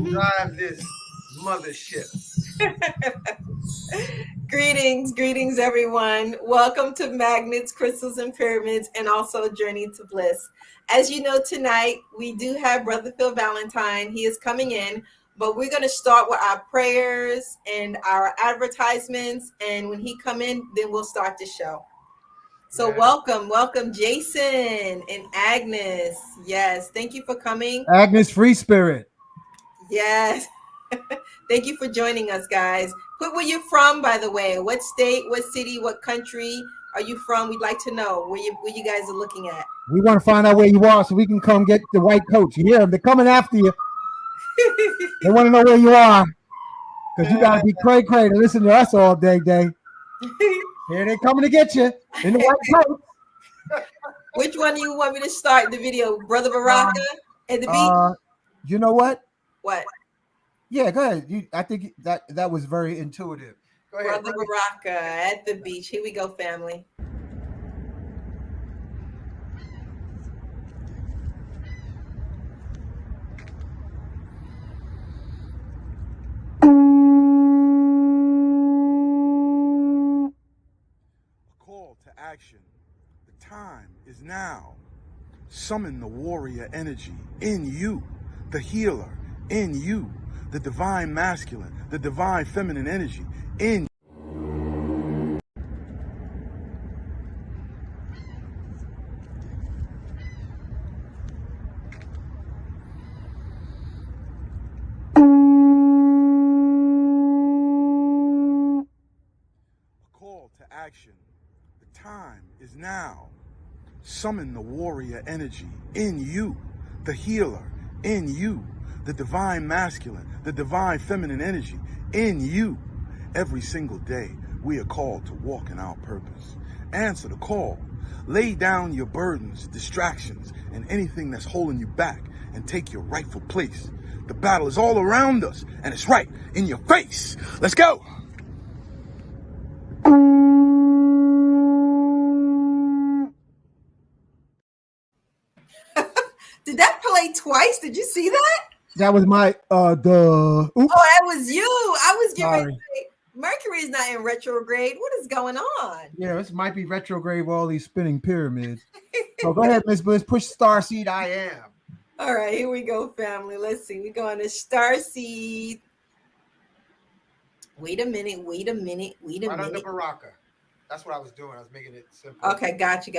drive this mothership. Greetings, everyone. Welcome to Magnets, Crystals, and Pyramids, and also Journey to Bliss. As you know, tonight we do have Brother Phil Valentine. He is coming in, but we're going to start with our prayers and our advertisements. And when he come in, then we'll start the show. So welcome, Jason and Agnes. Yes, thank you for coming. Agnes Free Spirit. Yes. Thank you for joining us, guys. Put where you're from, by the way. What state, what city, what country are you from? We'd like to know where you guys are looking at. We want to find out where you are so we can come get the white coats. You hear them? They're coming after you. They want to know where you are because you got to be cray-cray to listen to us all day. Here they coming to get you in the white coat. Which one do you want me to start the video? Brother Baraka at the beach? You know what? What? Yeah, go ahead. I think that was very intuitive. Go ahead. Brother Baraka at the beach. Here we go, family. A call to action. The time is now. Summon the warrior energy in you, the healer in you, the divine masculine, the divine feminine energy in a call to action. The time is now. Summon the warrior energy in you, the healer in you, the divine masculine, the divine feminine energy in you. Every single day, we are called to walk in our purpose. Answer the call. Lay down your burdens, distractions, and anything that's holding you back and take your rightful place. The battle is all around us, and it's right in your face. Let's go. Did that play twice? Did you see that? That was my Oops. Oh, that was you. I was getting ready Sorry. to say, Mercury is not in retrograde. What is going on? Yeah, this might be retrograde with all these spinning pyramids. So go ahead, Miss Bliss. Push Starseed I am. All right, here we go, family. Let's see. We're going to Starseed. Wait a minute. Right under Baraka. That's what I was doing. I was making it simple. Okay, got you.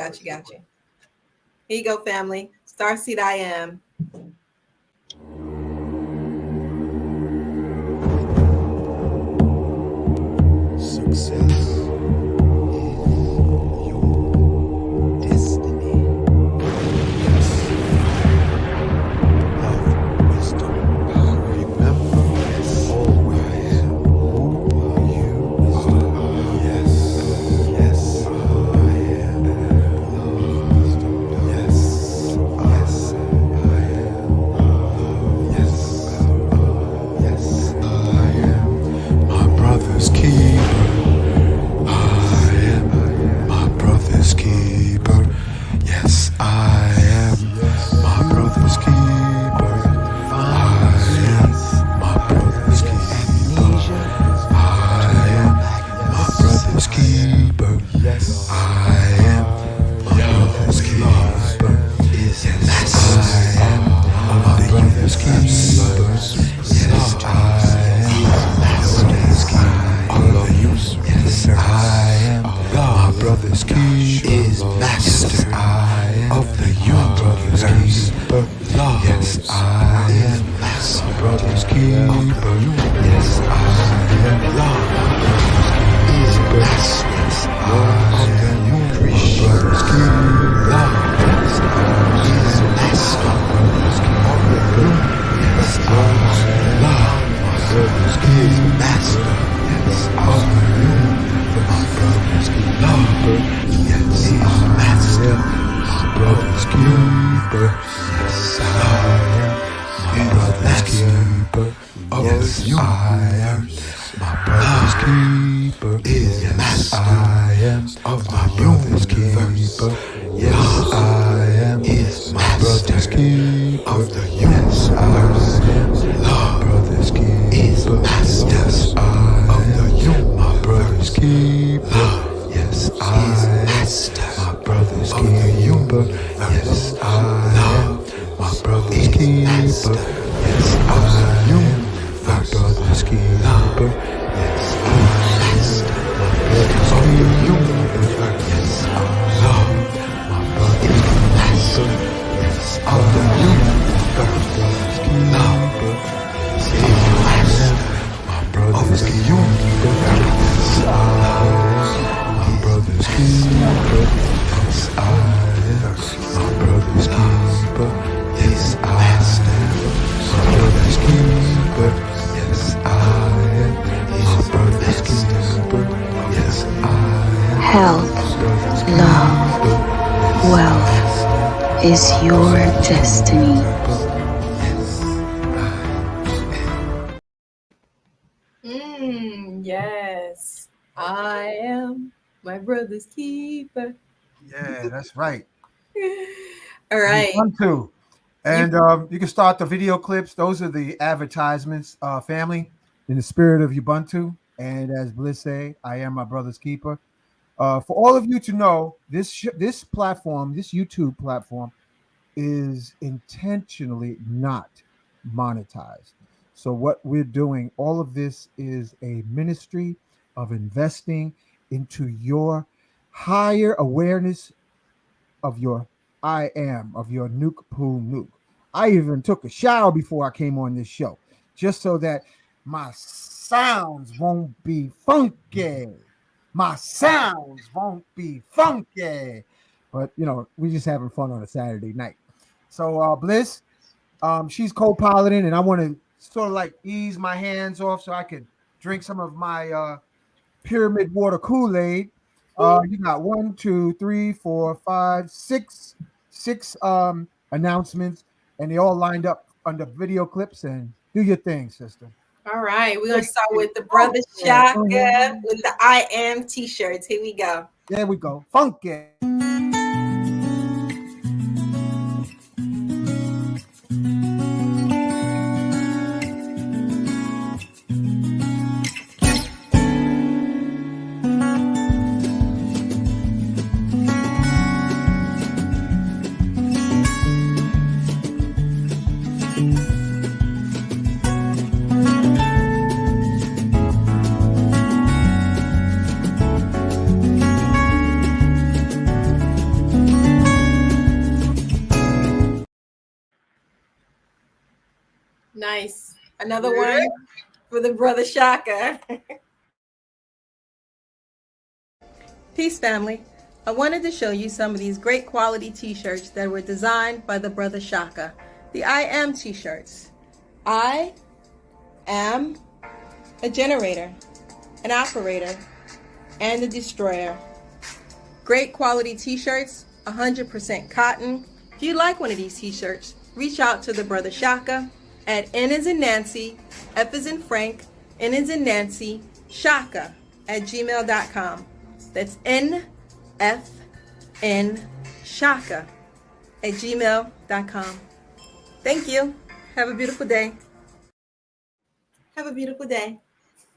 Here you go, family. Starseed I am. Success is your destiny. Love, wisdom, power. Remember, yes, always who you are. Yes, I am. Love, wisdom, yes, I am. Yes, I am. My brother's keeper. I am my brother's keeper. Yes, I am my brother's keeper. I am my brother's keeper. I am my brother's keeper. Yes, I am my brother's keeper. Yes, I am my brother's keeper. Yes, I am my brother's keeper. Of the use. Yes, I am my brother's keeper. Is master. I am of the universe. Yes, I am my brother's keeper. Yes, I am love. Is master. Of the universe. Brother's keeper. Yes, I am master. Of the universe. Yes, I am love. My brother's keeper. Master. Yes, of the universe. My brother's keeper. Yes, I am master. My brother's keeper. Yes, I am my brother's keeper. Yes, I am my brother's keeper. Is master. I am of my brother's keeper. Yes, I am is my brother's keeper. Of the universe. I am keeper. Yes, I am. My brother's keeper. Of the universe. Yes, I am. My brother's keeper. Yes, I am. My brother's keeper. Yes, I am. My brother's keeper. Yes, I am. My brother's keeper. Yes, I am. My brother's keeper. Yes, I am. Health, love, wealth is your destiny. Yes. I am my brother's keeper. Yeah, that's right. All right. Ubuntu. And you can start the video clips. Those are the advertisements, family, in the spirit of Ubuntu. And as Bliss say, I am my brother's keeper. For all of you to know, this platform, this YouTube platform, is intentionally not monetized. So what we're doing, all of this is a ministry of investing into your higher awareness of your I am, of your nuke poo nuke. I even took a shower before I came on this show, just so that my sounds won't be funky. My sounds won't be funky. But we're just having fun on a Saturday night. So Bliss, she's co-piloting, and I want to sort of like ease my hands off so I could drink some of my pyramid water Kool-Aid. You got 1, 2, 3, 4, 5, 6 announcements, and they all lined up under video clips. And do your thing, sister. All right. We're going to start with the Brother Shaka with the I am t-shirts. Here we go. There we go. Funky. Nice. Another one for the Brother Shaka. Peace, family. I wanted to show you some of these great quality t-shirts that were designed by the Brother Shaka. The I am t-shirts. I am a generator, an operator, and a destroyer. Great quality t-shirts, 100% cotton. If you like one of these t-shirts, reach out to the Brother Shaka at N as in Nancy, F as in Frank, N as in Nancy, Shaka at gmail.com. That's NFN Shaka at gmail.com. Thank you. Have a beautiful day. Have a beautiful day.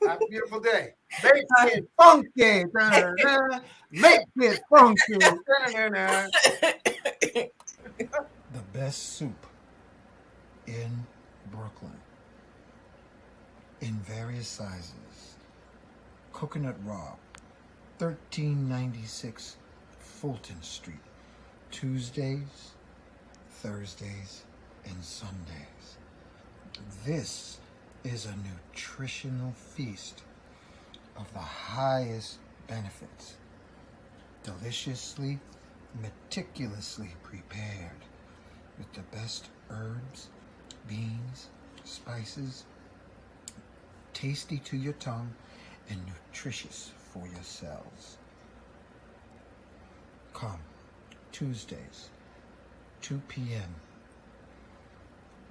Have a beautiful day. Make it funky. Da-da-da. Make it funky. Da-da-da-da. The best soup in Brooklyn, in various sizes. Coconut Raw, 1396 Fulton Street, Tuesdays, Thursdays, and Sundays. This is a nutritional feast of the highest benefits, deliciously, meticulously prepared with the best herbs, beans, spices, tasty to your tongue and nutritious for your cells. Come Tuesdays, 2 p.m.,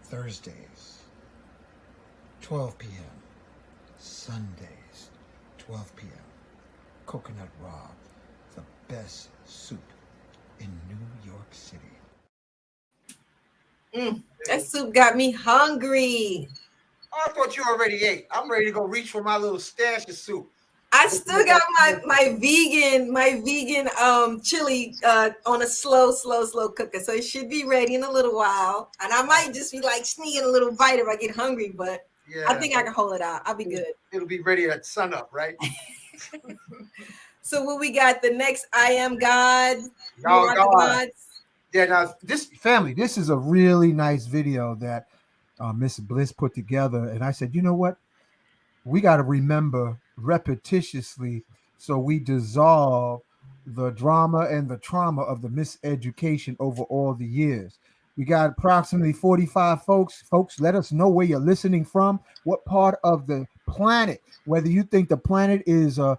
Thursdays, 12 p.m., Sundays, 12 p.m. Coconut Raw, the best soup in New York City. That soup got me hungry. I thought you already ate. I'm ready to go reach for my little stash of soup. I still got my vegan chili on a slow cooker, so it should be ready in a little while. And I might just be like sneaking a little bite if I get hungry, but Yeah. I think I can hold it out. I'll be good. It'll be ready at sun up, right? So what we got? The next I Am God. You Y'all are the God. gods. Yeah, now This family, this is a really nice video that Miss Bliss put together. And I said, you know what? We got to remember repetitiously so we dissolve the drama and the trauma of the miseducation over all the years. We got approximately 45 folks. Folks, let us know where you're listening from, what part of the planet, whether you think the planet is a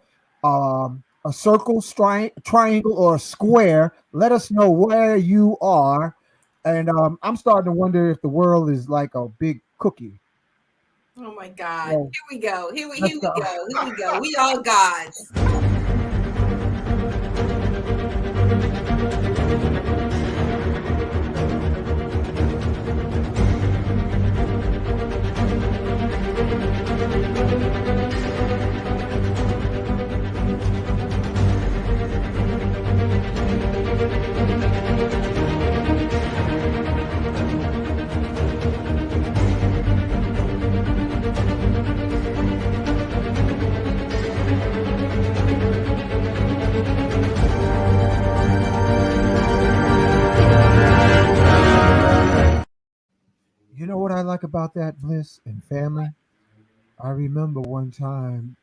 circle, triangle, or a square. Let us know where you are. And I'm starting to wonder if the world is like a big cookie. Oh my God. Well, Here we go. Here we let's go. go. Here we go. We all gods. You know what I like about that, Bliss and family? I remember one time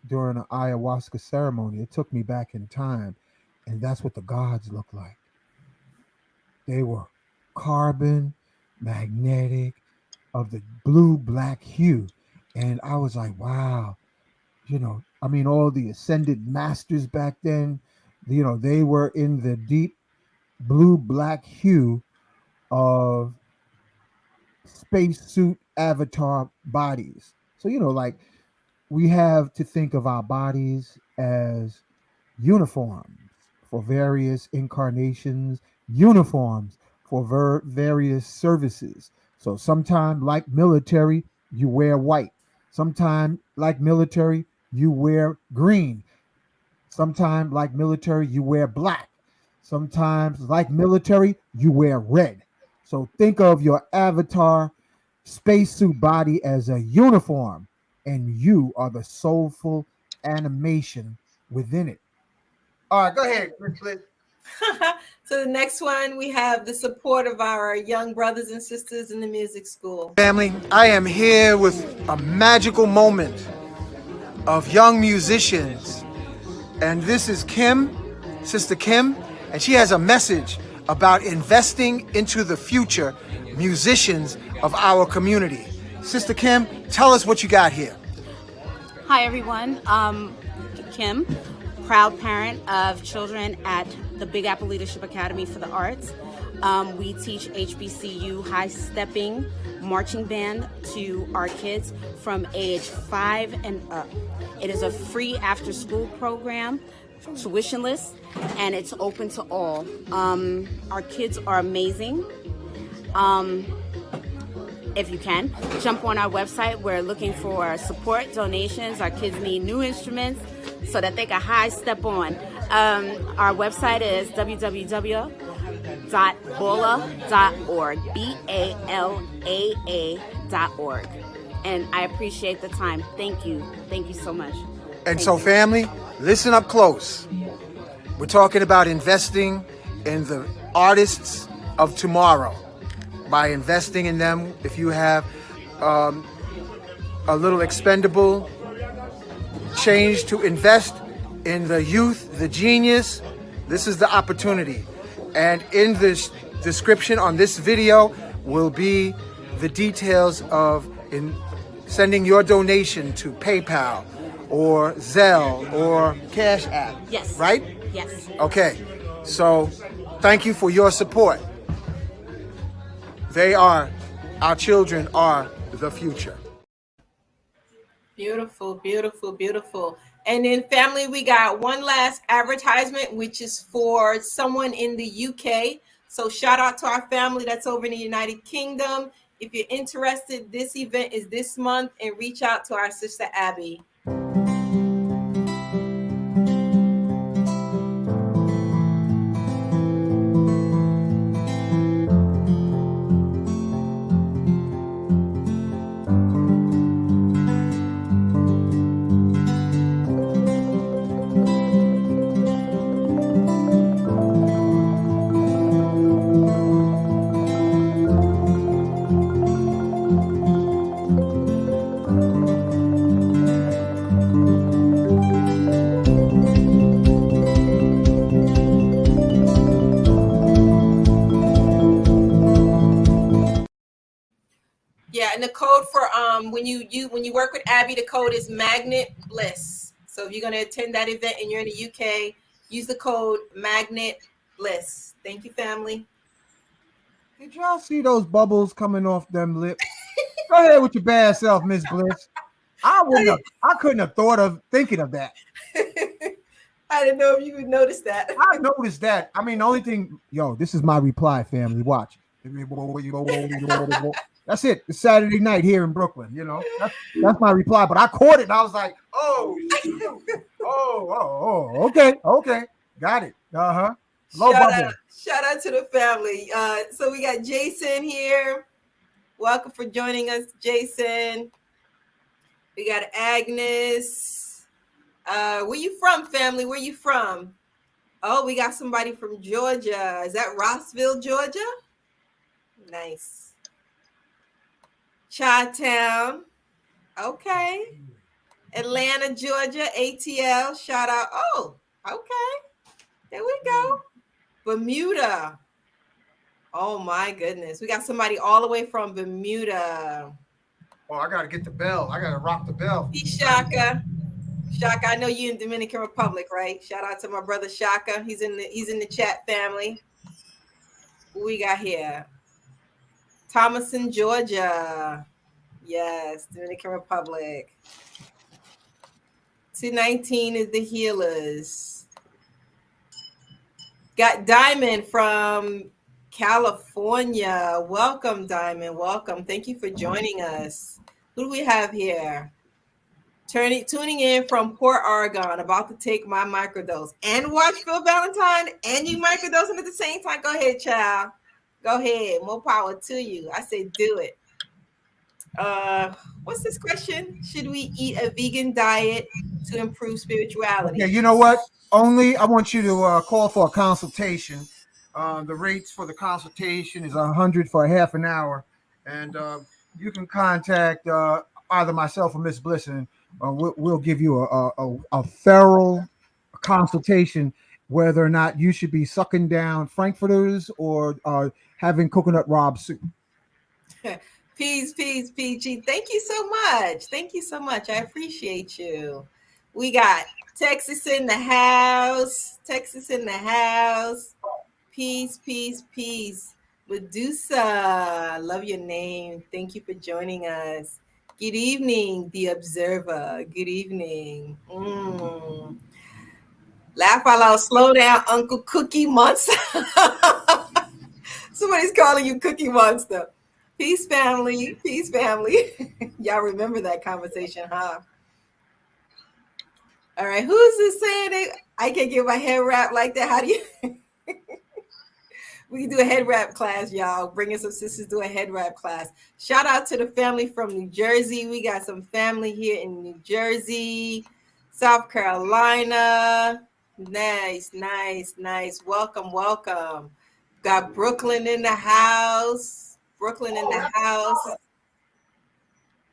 during an ayahuasca ceremony, it took me back in time, and that's what the gods look like. They were carbon, magnetic, of the blue black hue. And I was like, wow, I mean, all the ascended masters back then, they were in the deep blue black hue of spacesuit avatar bodies. So, like we have to think of our bodies as uniforms for various incarnations, uniforms for various services. So, sometime like military, you wear white. Sometime like military, you wear green. Sometime like military, you wear black. Sometimes like military, you wear red. So think of your avatar spacesuit body as a uniform, and you are the soulful animation within it. all right, go ahead, Miss Bliss. So the next one, we have the support of our young brothers and sisters in the music school. Family, I am here with a magical moment of young musicians. And this is Kim, Sister Kim, and she has a message about investing into the future musicians of our community. Sister Kim, tell us what you got here. Hi everyone, Kim, proud parent of children at the Big Apple Leadership Academy for the Arts. We teach HBCU high stepping marching band to our kids from age 5 and up. It is a free after school program, tuitionless, and it's open to all. Our kids are amazing. If you can, jump on our website. We're looking for support, donations. Our kids need new instruments so that they can high step on. Our website is www.balaa.org, BALAA.org. And I appreciate the time. Thank you. Thank you so much. And so, family, listen up close. We're talking about investing in the artists of tomorrow. By investing in them, if you have a little expendable change to invest in the youth, the genius, this is the opportunity. And in this description on this video will be the details of sending your donation to PayPal or Zelle or Cash App. Yes. Right? Yes. Okay. So thank you for your support. Our children are the future. Beautiful, beautiful, beautiful. And in family, we got one last advertisement, which is for someone in the UK. So shout out to our family that's over in the United Kingdom. If you're interested, this event is this month, and reach out to our sister Abby. code for when you work with Abby, the code is Magnet Bliss. So if you're going to attend that event and you're in the UK, use the code Magnet Bliss. Thank you, family. Did y'all see those bubbles coming off them lips? Go ahead with your bad self, Miss Bliss. I couldn't have thought of thinking of that. I didn't know if you would notice that. I noticed that. I mean, the only thing, this is my reply, family. Watch. That's it. It's Saturday night here in Brooklyn. That's my reply. But I caught it and I was like, oh, okay. Got it. Shout out to the family. So we got Jason here. Welcome for joining us, Jason. We got Agnes. Where you from, family? Where you from? Oh, we got somebody from Georgia. Is that Rossville, Georgia? Nice. Chi-Town. Okay. Atlanta, Georgia, ATL. Shout out. Oh, okay. There we go. Bermuda. Oh, my goodness. We got somebody all the way from Bermuda. Oh, I got to get the bell. I got to rock the bell. Shaka. Shaka, I know you in Dominican Republic, right? Shout out to my brother Shaka. He's in the chat, family. Who we got here? Thomason, Georgia. Yes, Dominican Republic. 219 is the Healers. Got Diamond from California. Welcome, Diamond. Welcome. Thank you for joining us. Who do we have here? Tuning in from Port Oregon, about to take my microdose and watch Phil Valentine, and you microdosing at the same time. Go ahead, child. Go ahead. More power to you. I say do it. What's this question? Should we eat a vegan diet to improve spirituality? Yeah, you know what? Only I want you to call for a consultation. The rates for the consultation is $100 for a half an hour, and you can contact either myself or Miss Bliss, and we'll give you a thorough consultation whether or not you should be sucking down frankfurters or having coconut rob soup. Peace, PG. Thank you so much. Thank you so much. I appreciate you. We got Texas in the house. Texas in the house. Peace. Medusa, love your name. Thank you for joining us. Good evening, The Observer. Good evening. Laugh out loud. Slow down, Uncle Cookie Monster. Somebody's calling you Cookie Monster. Peace, family. Peace, family. Y'all remember that conversation, huh? All right. Who's this saying I can't get my head wrapped like that? How do you? We can do a head wrap class, y'all. Bring in some sisters, do a head wrap class. Shout out to the family from New Jersey. We got some family here in New Jersey, South Carolina. Nice. Welcome. Got Brooklyn in the house. Oh,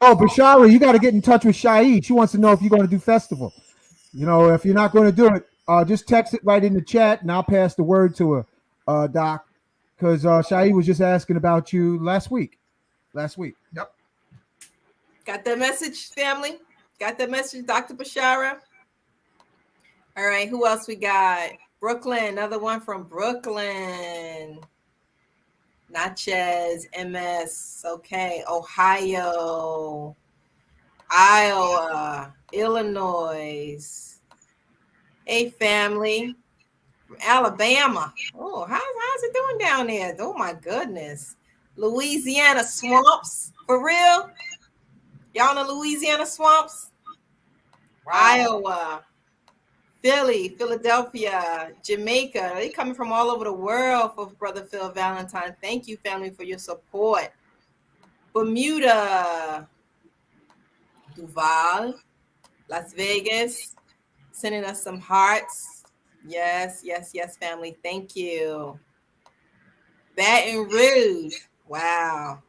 Bashara, you got to get in touch with Shaid. She wants to know if you're going to do festival. If you're not going to do it, just text it right in the chat, and I'll pass the word to her. Doc, because Shaid was just asking about you last week. Yep. Got that message, family? Got that message, Dr. Bashara? All right, who else we got? Brooklyn, another one from Brooklyn. Natchez, MS, okay. Ohio, Iowa, Illinois. Hey, family. Alabama. Oh, how's it doing down there? Oh my goodness. Louisiana swamps. For real? Y'all know Louisiana swamps? Wow. Iowa, Philly, Philadelphia, Jamaica. They coming from all over the world for Brother Phil Valentine. Thank you, family, for your support. Bermuda, Duval, Las Vegas, sending us some hearts. Yes, family. Thank you. Baton Rouge. Wow.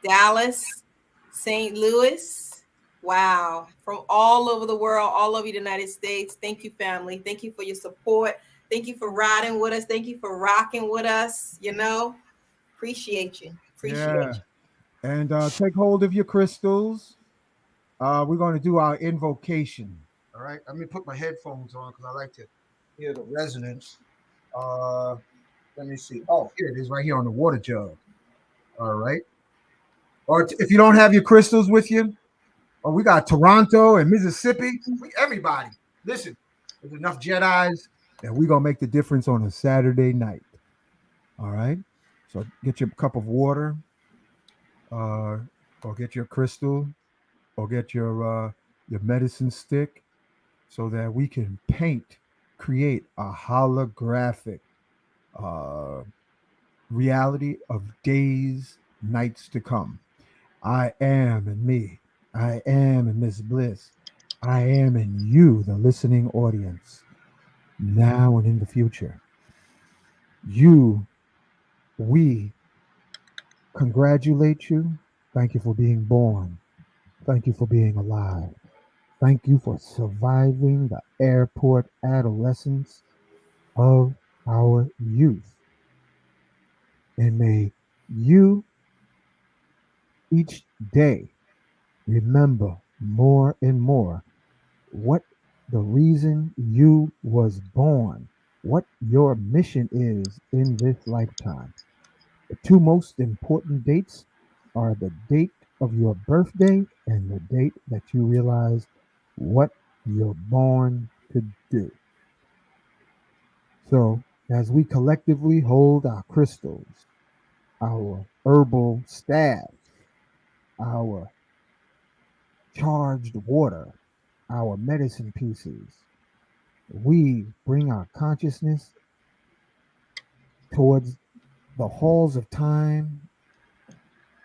Dallas, St. Louis. Wow. From all over the world, all over the United States. Thank you, family. Thank you for your support. Thank you for riding with us. Thank you for rocking with us. Appreciate you. And take hold of your crystals. We're going to do our invocation. All right. Let me put my headphones on because I like to hear the resonance. Uh, Let me see. Oh, here it is, right here on the water jug. All right. Or if you don't have your crystals with you, or we got Toronto and Mississippi. Everybody, listen. There's enough Jedi's. And we're going to make the difference on a Saturday night. All right. So get your cup of water, or get your crystal, or get your medicine stick, so that we can create a holographic uh, reality of days, nights to come. I am in me. I am in Miss Bliss. I am in you, the listening audience, now and in the future. You, we congratulate you. Thank you for being born. Thank you for being alive. Thank you for surviving the airport adolescence of our youth. And may you each day remember more and more what the reason you was born, what your mission is in this lifetime. The two most important dates are the date of your birthday and the date that you realize what you're born to do. So, as we collectively hold our crystals, our herbal staves, our charged water, our medicine pieces, we bring our consciousness towards the halls of time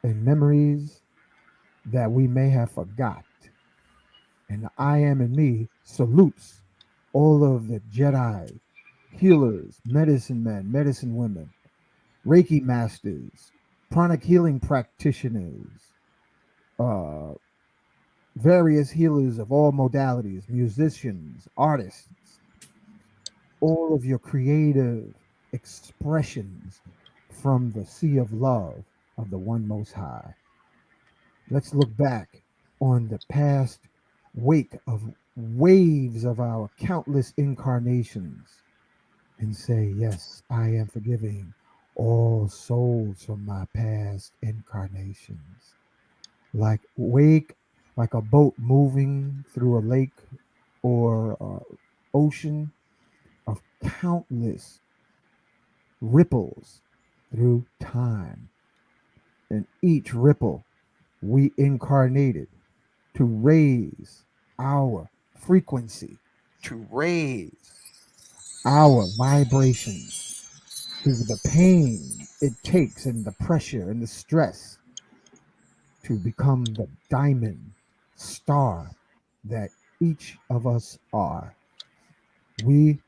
and memories that we may have forgot. And the I am in me salutes all of the Jedi, healers, medicine men, medicine women, Reiki masters, pranic healing practitioners, uh, various healers of all modalities, musicians, artists, all of your creative expressions from the sea of love of the One Most High. Let's look back on the past wake of waves of our countless incarnations and say, yes, I am forgiving all souls from my past incarnations. Like a boat moving through a lake or ocean of countless ripples through time. And each ripple we incarnated to raise our frequency, to raise our vibrations through the pain it takes and the pressure and the stress to become the diamond star that each of us are. We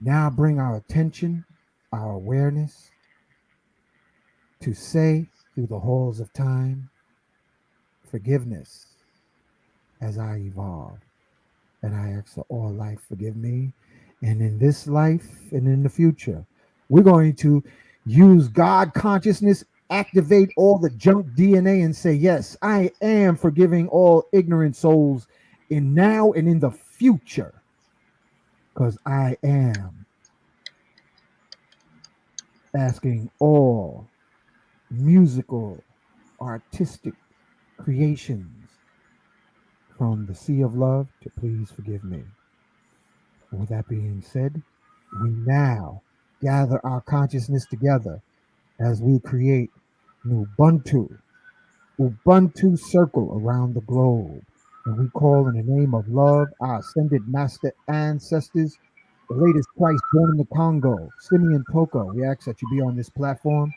now bring our attention, our awareness to say through the halls of time, forgiveness as I evolve. And I ask for all life, forgive me. And in this life and in the future, we're going to use God consciousness, activate all the junk DNA, and say, yes, I am forgiving all ignorant souls in now and in the future, because I am asking all musical, artistic creations from the sea of love to please forgive me. With that being said, we now gather our consciousness together as we create an Ubuntu circle around the globe. And we call in the name of love our ascended master ancestors, the latest Christ born in the Congo, Simeon Toko. We ask that you be on this platform.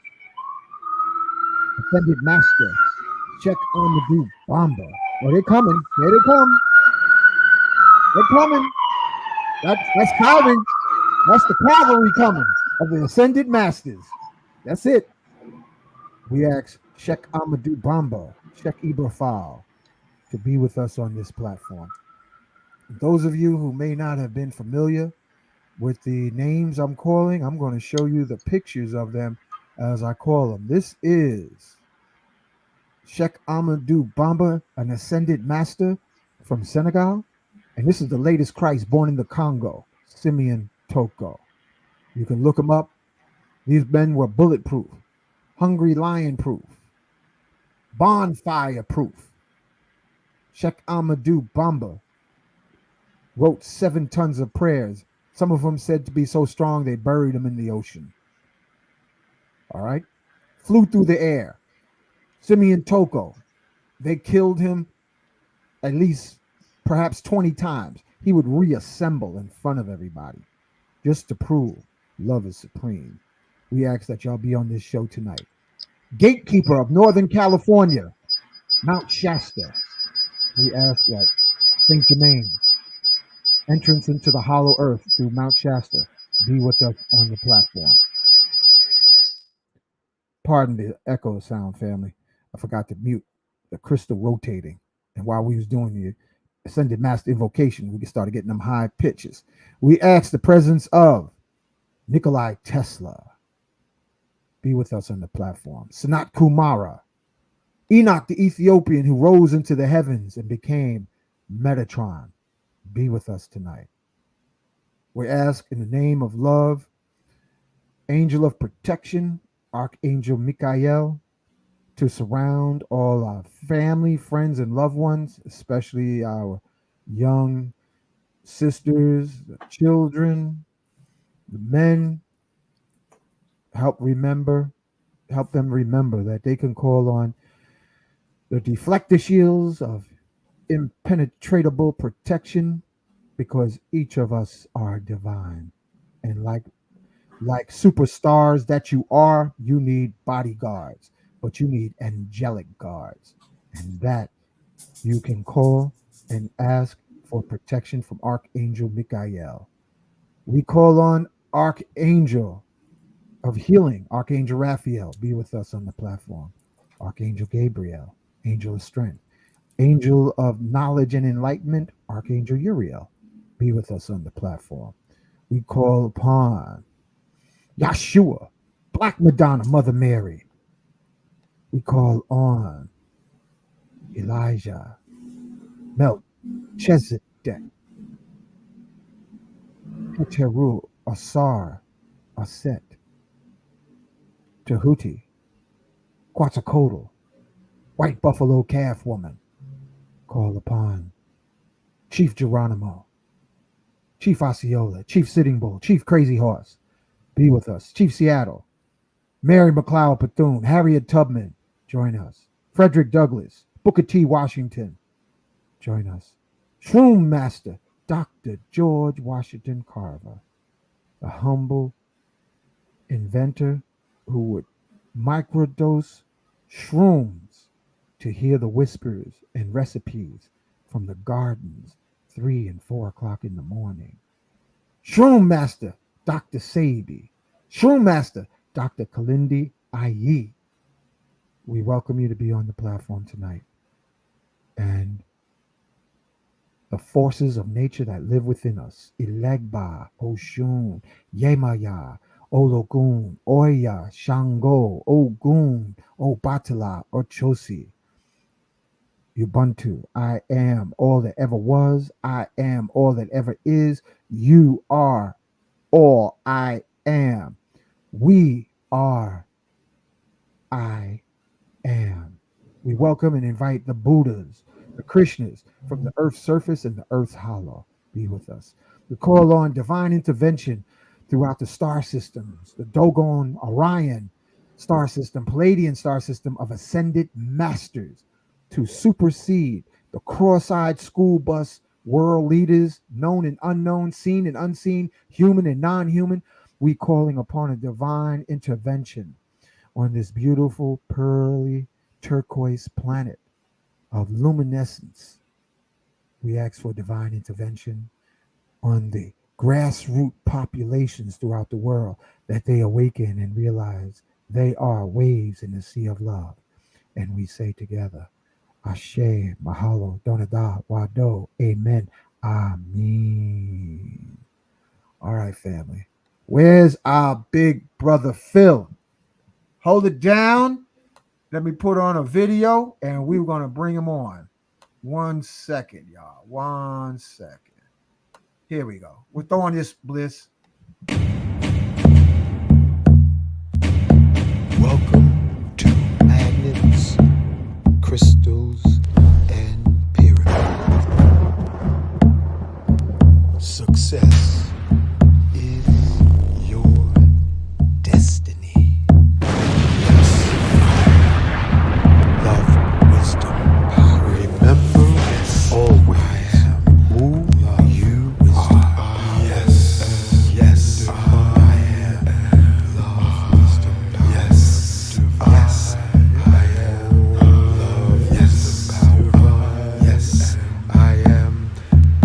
Ascended master, check Amadou Bamba. Oh, they're coming. Here they come. They're coming. That's cavalry. That's the cavalry coming of the ascended masters. That's it. We ask Sheikh Amadou Bamba, Sheikh Ibrafal, to be with us on this platform. Those of you who may not have been familiar with the names I'm calling, I'm going to show you the pictures of them as I call them. This is Sheikh Amadou Bamba, an ascended master from Senegal. And this is the latest Christ born in the Congo, Simeon Toko. You can look him up. These men were bulletproof, hungry lion proof, bonfire proof. Sheikh Amadou Bamba wrote 7 tons of prayers, some of them said to be so strong they buried him in the ocean. All right? Flew through the air. Simeon Toko, they killed him at least perhaps 20 times. He would reassemble in front of everybody just to prove love is supreme. We ask that y'all be on this show tonight. Gatekeeper of Northern California, Mount Shasta. We ask that St. Germain, entrance into the hollow earth through Mount Shasta, be with us on the platform. Pardon the echo sound, family. I forgot to mute the crystal rotating. And while we was doing the ascended master invocation, we started getting them high pitches. We ask the presence of Nikolai Tesla be with us on the platform. Sanat Kumara, Enoch the Ethiopian who rose into the heavens and became Metatron, be with us tonight. We ask in the name of love, angel of protection, Archangel Michael, to surround all our family, friends, and loved ones, especially our young sisters, the children, the men. Help them remember that they can call on the deflector shields of impenetrable protection, because each of us are divine. And like superstars that you are, you need bodyguards, but you need angelic guards. And that you can call and ask for protection from Archangel Michael. We call on Archangel of healing, Archangel Raphael, be with us on the platform. Archangel Gabriel, angel of strength. Angel of knowledge and enlightenment, Archangel Uriel, be with us on the platform. We call upon Yeshua, Black Madonna, Mother Mary. We call on Elijah, Melchizedek, Heteru, Asar, Aset, Tahuti, Quetzalcoatl, White Buffalo Calf Woman. Call upon Chief Geronimo, Chief Osceola, Chief Sitting Bull, Chief Crazy Horse, be with us. Chief Seattle, Mary McLeod Bethune, Harriet Tubman, join us. Frederick Douglass, Booker T. Washington, join us. Shroom Master, Dr. George Washington Carver, a humble inventor who would microdose shrooms to hear the whispers and recipes from the gardens 3 and 4 o'clock in the morning. Shroom Master, Dr. Sabi. Shroom Master, Dr. Kalindi Ayi. We welcome you to be on the platform tonight. And the forces of nature that live within us, Ilegba, Oshun, Yemaya, Ologun, Oya, Shango, Ogun, Obatala, Ochosi, Ubuntu. I am all that ever was. I am all that ever is. You are all I am. We are I am. We welcome and invite the Buddhas, the Krishnas from the earth's surface and the earth's hollow. Be with us. We call on divine intervention throughout the star systems, the Dogon Orion star system, Palladian star system of ascended masters to supersede the cross-eyed school bus world leaders, known and unknown, seen and unseen, human and non-human. We calling upon a divine intervention on this beautiful pearly turquoise planet of luminescence. We ask for divine intervention on the grassroots populations throughout the world, that they awaken and realize they are waves in the sea of love. And we say together, Ashe, Mahalo, Donada, Wado, Amen, Amen. All right, family. Where's our big brother Phil? Hold it down. Let me put on a video and we're going to bring him on. 1 second, y'all. 1 second. Here we go. We're throwing this, Bliss. Welcome to Magnets, Crystals, and Pyramids. Success is your destiny. Yes. Love, wisdom, power. Remember always who you are. Yes. Yes. I am love, wisdom, power. Yes. Yes. I am love. Yes. Power. Yes. I am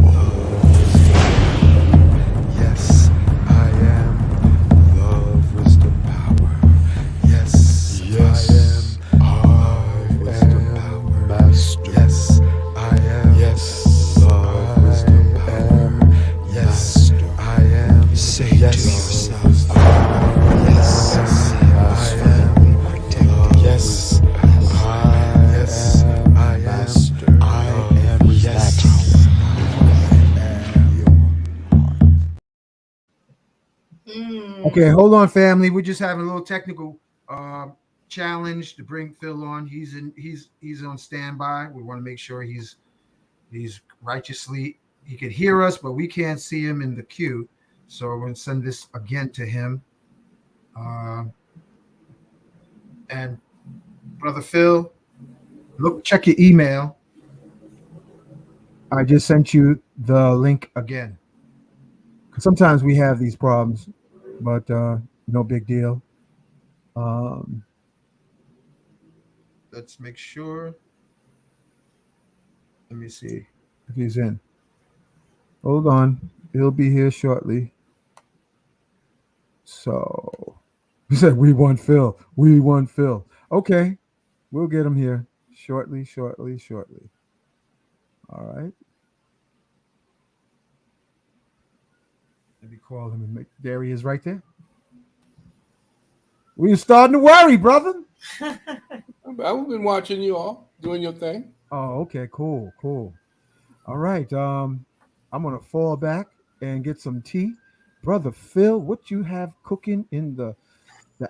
love, wisdom. Yes. I am love, wisdom, power. Yes. Yes. I am love, wisdom, power. Master. Yes. I am. Yes. Love, wisdom, power. Yes. I am. Say yes to yourself. Yes. I am protected. Yes. Yes. I am. Master. I am relaxed. Okay, hold on, family. We're just having a little technical challenge to bring Phil on. He's on standby. We want to make sure he's righteously, he can hear us, but we can't see him in the queue. So we're going to send this again to him. And Brother Phil, check your email. I just sent you the link again. Sometimes we have these problems, but no big deal. Let's make sure. Let me see if he's in. Hold on. He'll be here shortly. So he said, we want Phil. We want Phil. Okay. We'll get him here shortly. All right. Let me call him and make. There he is right there. We're starting to worry, brother. I've been watching you all doing your thing. Oh, okay. Cool. All right. I'm going to fall back and get some tea. Brother Phil, what you have cooking in the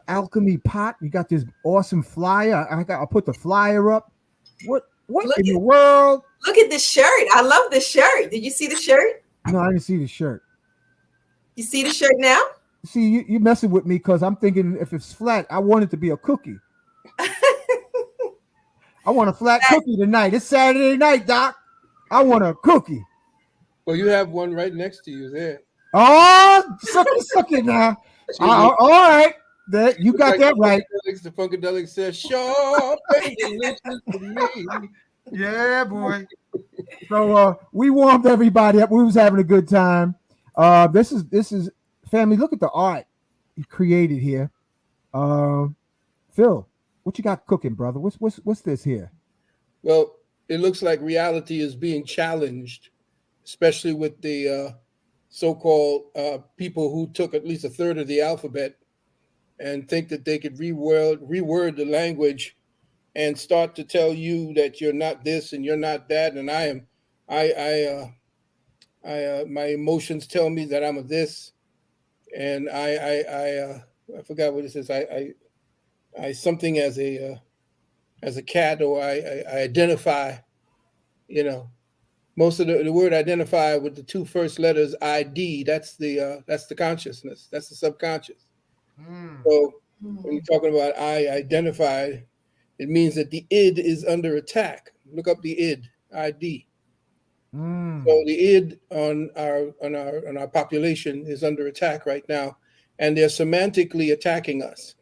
alchemy pot? You got this awesome flyer. I'll put the flyer up. What in the world? Look at this shirt. I love this shirt. Did you see the shirt? No, I didn't see the shirt. You see the shirt now? See, you messing with me because I'm thinking if it's flat, I want it to be a cookie. I want a flat cookie tonight. It's Saturday night, Doc. I want a cookie. Well, you have one right next to you there. Oh, suck it now. All right. You got that right. The Funkadelic says, sure, delicious to me. Yeah, boy. So we warmed everybody up. We was having a good time. This is family. Look at the art he created here. Phil, what you got cooking, brother? What's this here? Well, it looks like reality is being challenged, especially with the so-called people who took at least a third of the alphabet and think that they could reword the language and start to tell you that you're not this and you're not that. And my emotions tell me that I'm a this, and I forgot what it says. I something as a cat, or I identify. You know, most of the word identify with the two first letters ID. That's the consciousness. That's the subconscious. So when you're talking about I identify, it means that the id is under attack. Look up the id, ID. So the id on our population is under attack right now, and they're semantically attacking us.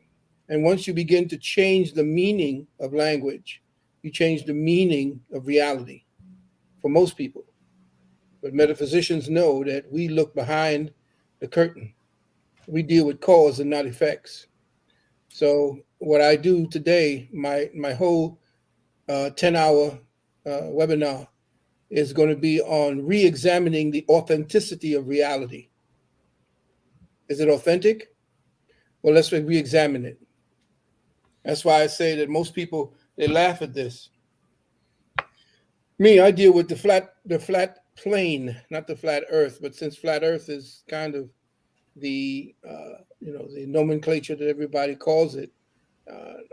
And once you begin to change the meaning of language, you change the meaning of reality for most people. But metaphysicians know that we look behind the curtain. We deal with cause and not effects. So what I do today, my whole 10-hour webinar is going to be on re-examining the authenticity of reality. Is it authentic? Well, let's re-examine it. That's why I say that most people, they laugh at this. Me, I deal with the flat plane, not the flat Earth. But since flat Earth is kind of the the nomenclature that everybody calls it,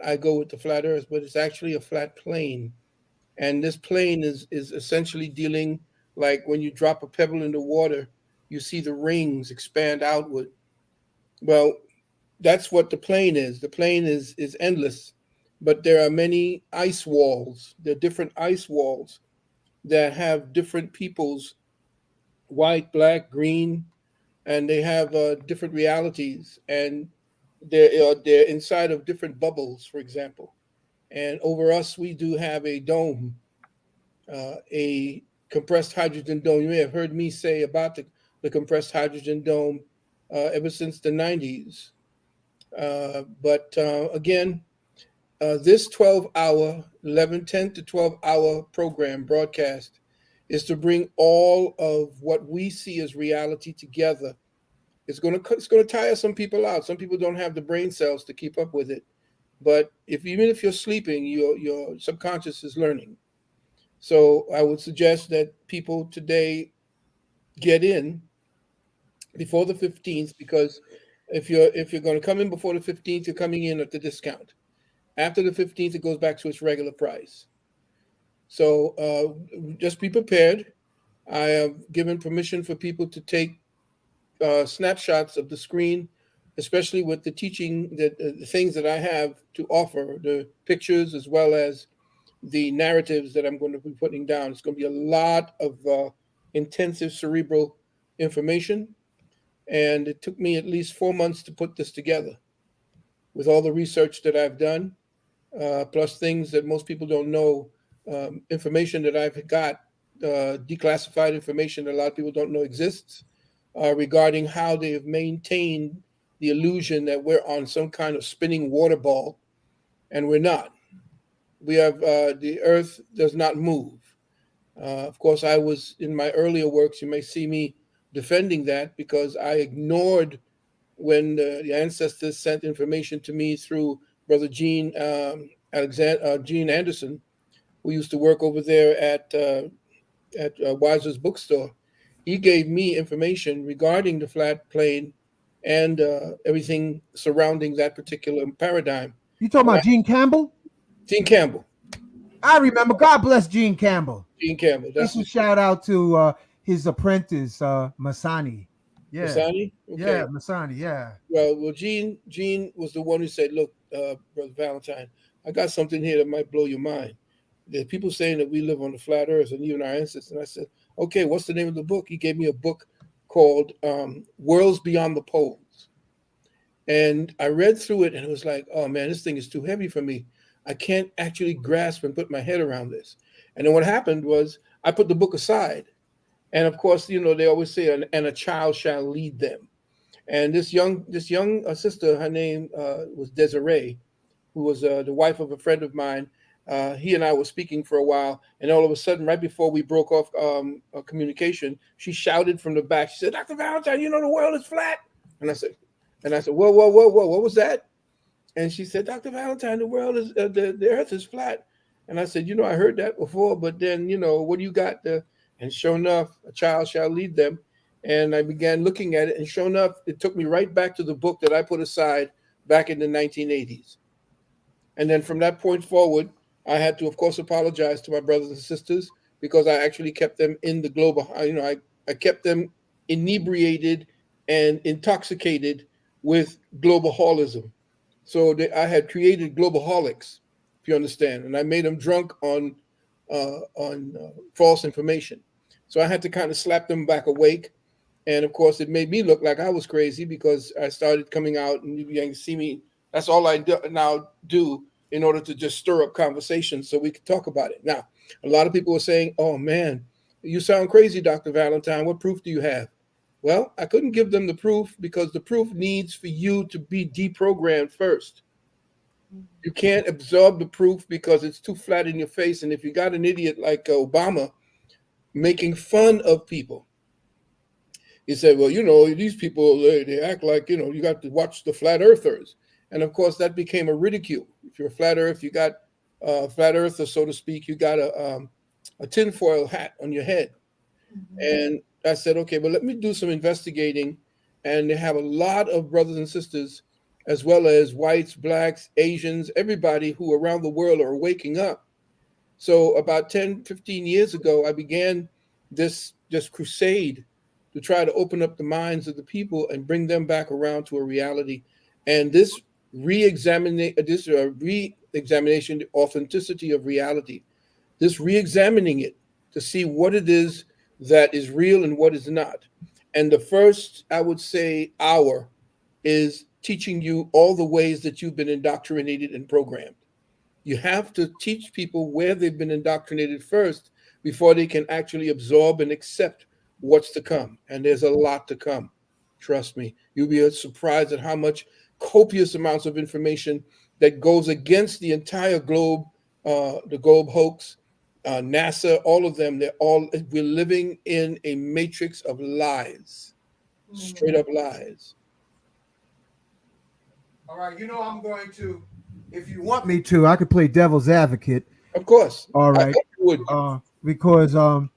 I go with the flat Earth. But it's actually a flat plane, and this plane is essentially dealing like when you drop a pebble in the water, you see the rings expand outward. Well, that's what the plane is. The plane is endless, but there are many ice walls. There are different ice walls that have different peoples, white, black, green, and they have different realities, and they're inside of different bubbles, for example. And over us, we do have a dome, a compressed hydrogen dome. You may have heard me say about the compressed hydrogen dome ever since the 90s. But again, this 12-hour, 10 to 12-hour program broadcast is to bring all of what we see as reality together. It's going to tire some people out. Some people don't have the brain cells to keep up with it. But even if you're sleeping, your subconscious is learning. So I would suggest that people today get in before the 15th, because if you're going to come in before the 15th, you're coming in at the discount. After the 15th, it goes back to its regular price. So just be prepared. I have given permission for people to take snapshots of the screen, especially with the teaching, the things that I have to offer, the pictures as well as the narratives that I'm going to be putting down. It's going to be a lot of intensive cerebral information. And it took me at least 4 months to put this together with all the research that I've done, plus things that most people don't know, information that I've got, declassified information that a lot of people don't know exists, regarding how they have maintained the illusion that we're on some kind of spinning water ball, and we're not. We have the Earth does not move. Of course, I was in my earlier works. You may see me defending that because I ignored when the ancestors sent information to me through Brother Gene Gene Anderson, who used to work over there at Weiser's bookstore. He gave me information regarding the flat plane and everything surrounding that particular paradigm. You talking about Gene Campbell? Gene Campbell. I remember. God bless Gene Campbell. Gene Campbell. This is shout out to his apprentice, Masani. Yeah. Masani? Okay. Yeah, Masani, yeah. Well, Gene was the one who said, look, Brother Valentine, I got something here that might blow your mind. There's people saying that we live on the flat earth and even our ancestors. And I said, okay, what's the name of the book? He gave me a book called Worlds Beyond the Poles. And I read through it and it was like, oh man, this thing is too heavy for me. I can't actually grasp and put my head around this. And then what happened was I put the book aside. And of course, you know, they always say, and a child shall lead them. And this young sister, her name was Desiree, who was the wife of a friend of mine. He and I were speaking for a while, and all of a sudden, right before we broke off communication, she shouted from the back. She said, "Dr. Valentine, you know the world is flat." And I said, "Whoa, whoa, whoa, whoa! What was that?" And she said, "Dr. Valentine, the world is the earth is flat." And I said, "You know, I heard that before, but then, you know, what do you got there?" And sure enough, a child shall lead them. And I began looking at it, and sure enough, it took me right back to the book that I put aside back in the 1980s. And then from that point forward, I had to, of course, apologize to my brothers and sisters because I actually kept them in the global, you know, I kept them inebriated and intoxicated with globaholism. So I had created globaholics, if you understand, and I made them drunk on false information. So I had to kind of slap them back awake. And of course, it made me look like I was crazy because I started coming out and you began to see me. That's all I now do in order to just stir up conversations so we could talk about it. Now, a lot of people were saying, "Oh man, you sound crazy, Dr. Valentine. What proof do you have?" Well, I couldn't give them the proof because the proof needs for you to be deprogrammed first. You can't absorb the proof because it's too flat in your face. And if you got an idiot like Obama making fun of people, he said, well, you know, these people, they act like, you know, you got to watch the flat earthers. And of course, that became a ridicule. if you're a flat Earth, you got flat Earther, so to speak, you got a tinfoil hat on your head. And I said, okay, well, let me do some investigating. And they have a lot of brothers and sisters, as well as whites, blacks, Asians, everybody who around the world are waking up. So about 10, 15 years ago, I began this crusade to try to open up the minds of the people and bring them back around to a reality. And this re-examination, the authenticity of reality, this re-examining it to see what it is that is real and what is not. And the first, I would say, hour is teaching you all the ways that you've been indoctrinated and programmed. You have to teach people where they've been indoctrinated first before they can actually absorb and accept what's to come. And there's a lot to come. Trust me. You'll be surprised at how much copious amounts of information that goes against the entire globe, the globe hoax, NASA, all of them. We're living in a matrix of lies, straight up lies. All right, I'm going to, if you want me to, I could play devil's advocate. Of course. All right. I would. Because the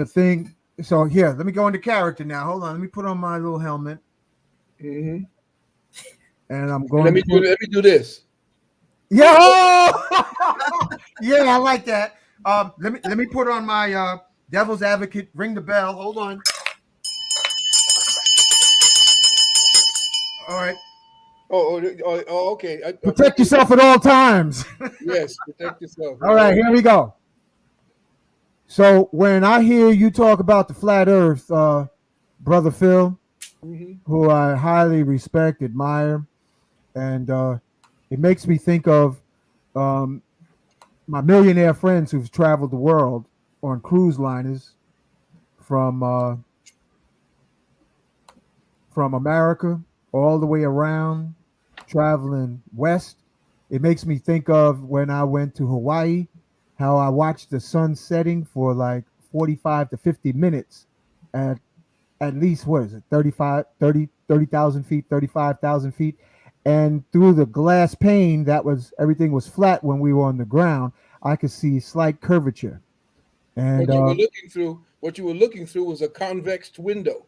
thing. So here, let me go into character now. Hold on, let me put on my little helmet. Mm-hmm. And I'm going. Let me do this. Yeah. Oh! Yeah, I like that. Let me put on my devil's advocate. Ring the bell. Hold on. All right. Oh, okay. Protect yourself at all times. Yes, protect yourself. All right, here we go. So when I hear you talk about the flat Earth, Brother Phil, who I highly respect, admire, and it makes me think of my millionaire friends who've traveled the world on cruise liners from America all the way around, traveling west. It makes me think of when I went to Hawaii, how I watched the sun setting for like 45 to 50 minutes at least, what is it, 30,000 feet, 35,000 feet. And through the glass pane, everything was flat when we were on the ground, I could see slight curvature. And what you were looking through was a convex window.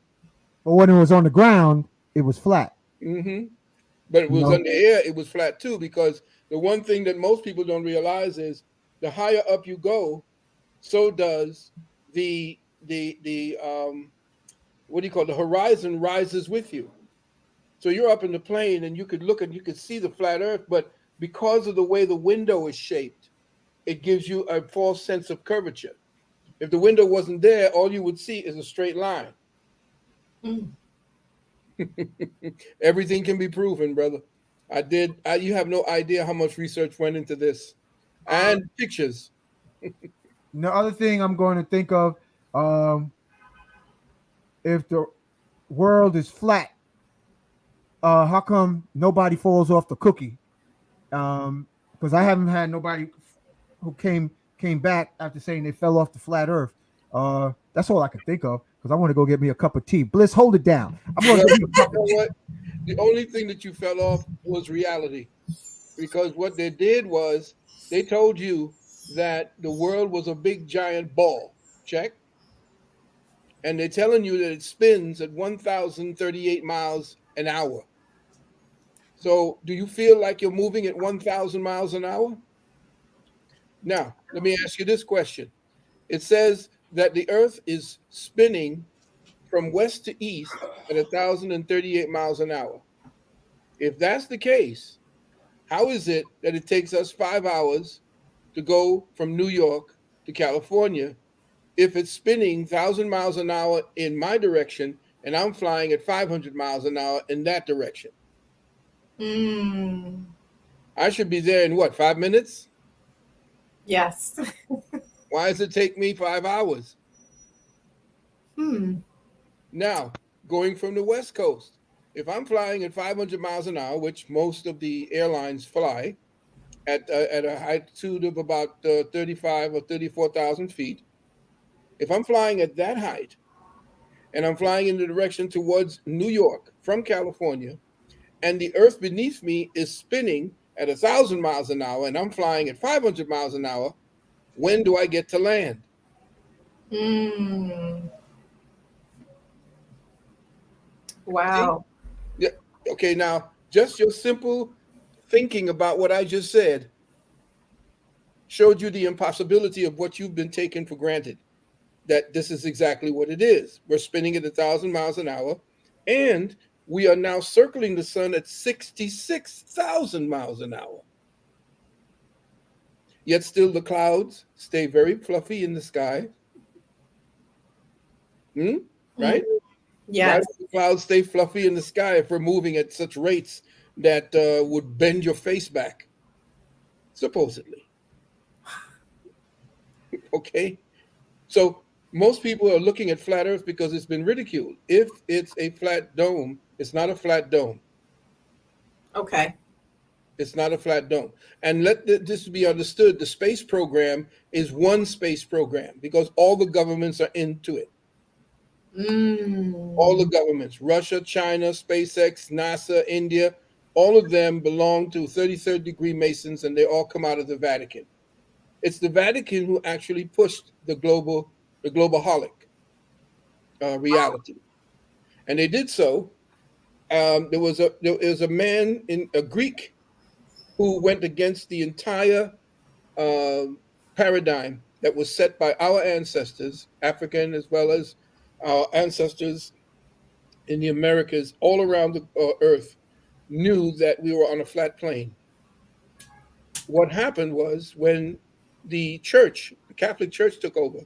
But when it was on the ground, it was flat. Mm-hmm. But it was under air, it was flat too, because the one thing that most people don't realize is the higher up you go, so does the horizon rises with you. So you're up in the plane and you could look and you could see the flat Earth, but because of the way the window is shaped, it gives you a false sense of curvature. If the window wasn't there, all you would see is a straight line. Mm. Everything can be proven, brother. You have no idea how much research went into this, and pictures. The other thing I'm going to think of, if the world is flat, how come nobody falls off the cookie? Because I haven't had nobody who came back after saying they fell off the flat Earth. That's all I can think of, because I want to go get me a cup of tea. Bliss, hold it down. I'm going to get me a cup of tea. The only thing that you fell off was reality, because what they did was they told you that the world was a big giant ball. Check. And they're telling you that it spins at 1,038 miles an hour. So do you feel like you're moving at 1,000 miles an hour? Now, let me ask you this question. It says that the Earth is spinning from west to east at 1,038 miles an hour. If that's the case, how is it that it takes us 5 hours to go from New York to California if it's spinning 1,000 miles an hour in my direction and I'm flying at 500 miles an hour in that direction? I should be there in what, 5 minutes? Yes. Why does it take me 5 hours? Now, going from the West Coast, if I'm flying at 500 miles an hour, which most of the airlines fly at a altitude of about 35 or 34,000 feet, if I'm flying at that height and I'm flying in the direction towards New York from California, and the Earth beneath me is spinning at 1,000 miles an hour and I'm flying at 500 miles an hour, when do I get to land? Wow. Yeah. Okay, now just your simple thinking about what I just said showed you the impossibility of what you've been taking for granted, that this is exactly what it is. We're spinning at 1,000 miles an hour, and we are now circling the sun at 66,000 miles an hour. Yet still the clouds stay very fluffy in the sky. Right? Why Yes. do the clouds stay fluffy in the sky if we're moving at such rates that would bend your face back? Supposedly. Okay. So most people are looking at flat Earth because it's been ridiculed. If it's a flat dome, it's not a flat dome. Okay. It's not a flat dome. And let this be understood, the space program is one space program because all the governments are into it. All the governments, Russia, China, SpaceX, NASA, India, all of them belong to 33rd degree Masons, and they all come out of the Vatican. It's the Vatican who actually pushed the globaholic reality. And they did so. There was a man, a Greek, who went against the entire paradigm that was set by our ancestors, African as well as our ancestors in the Americas, all around the earth, knew that we were on a flat plane. What happened was when the Catholic Church took over,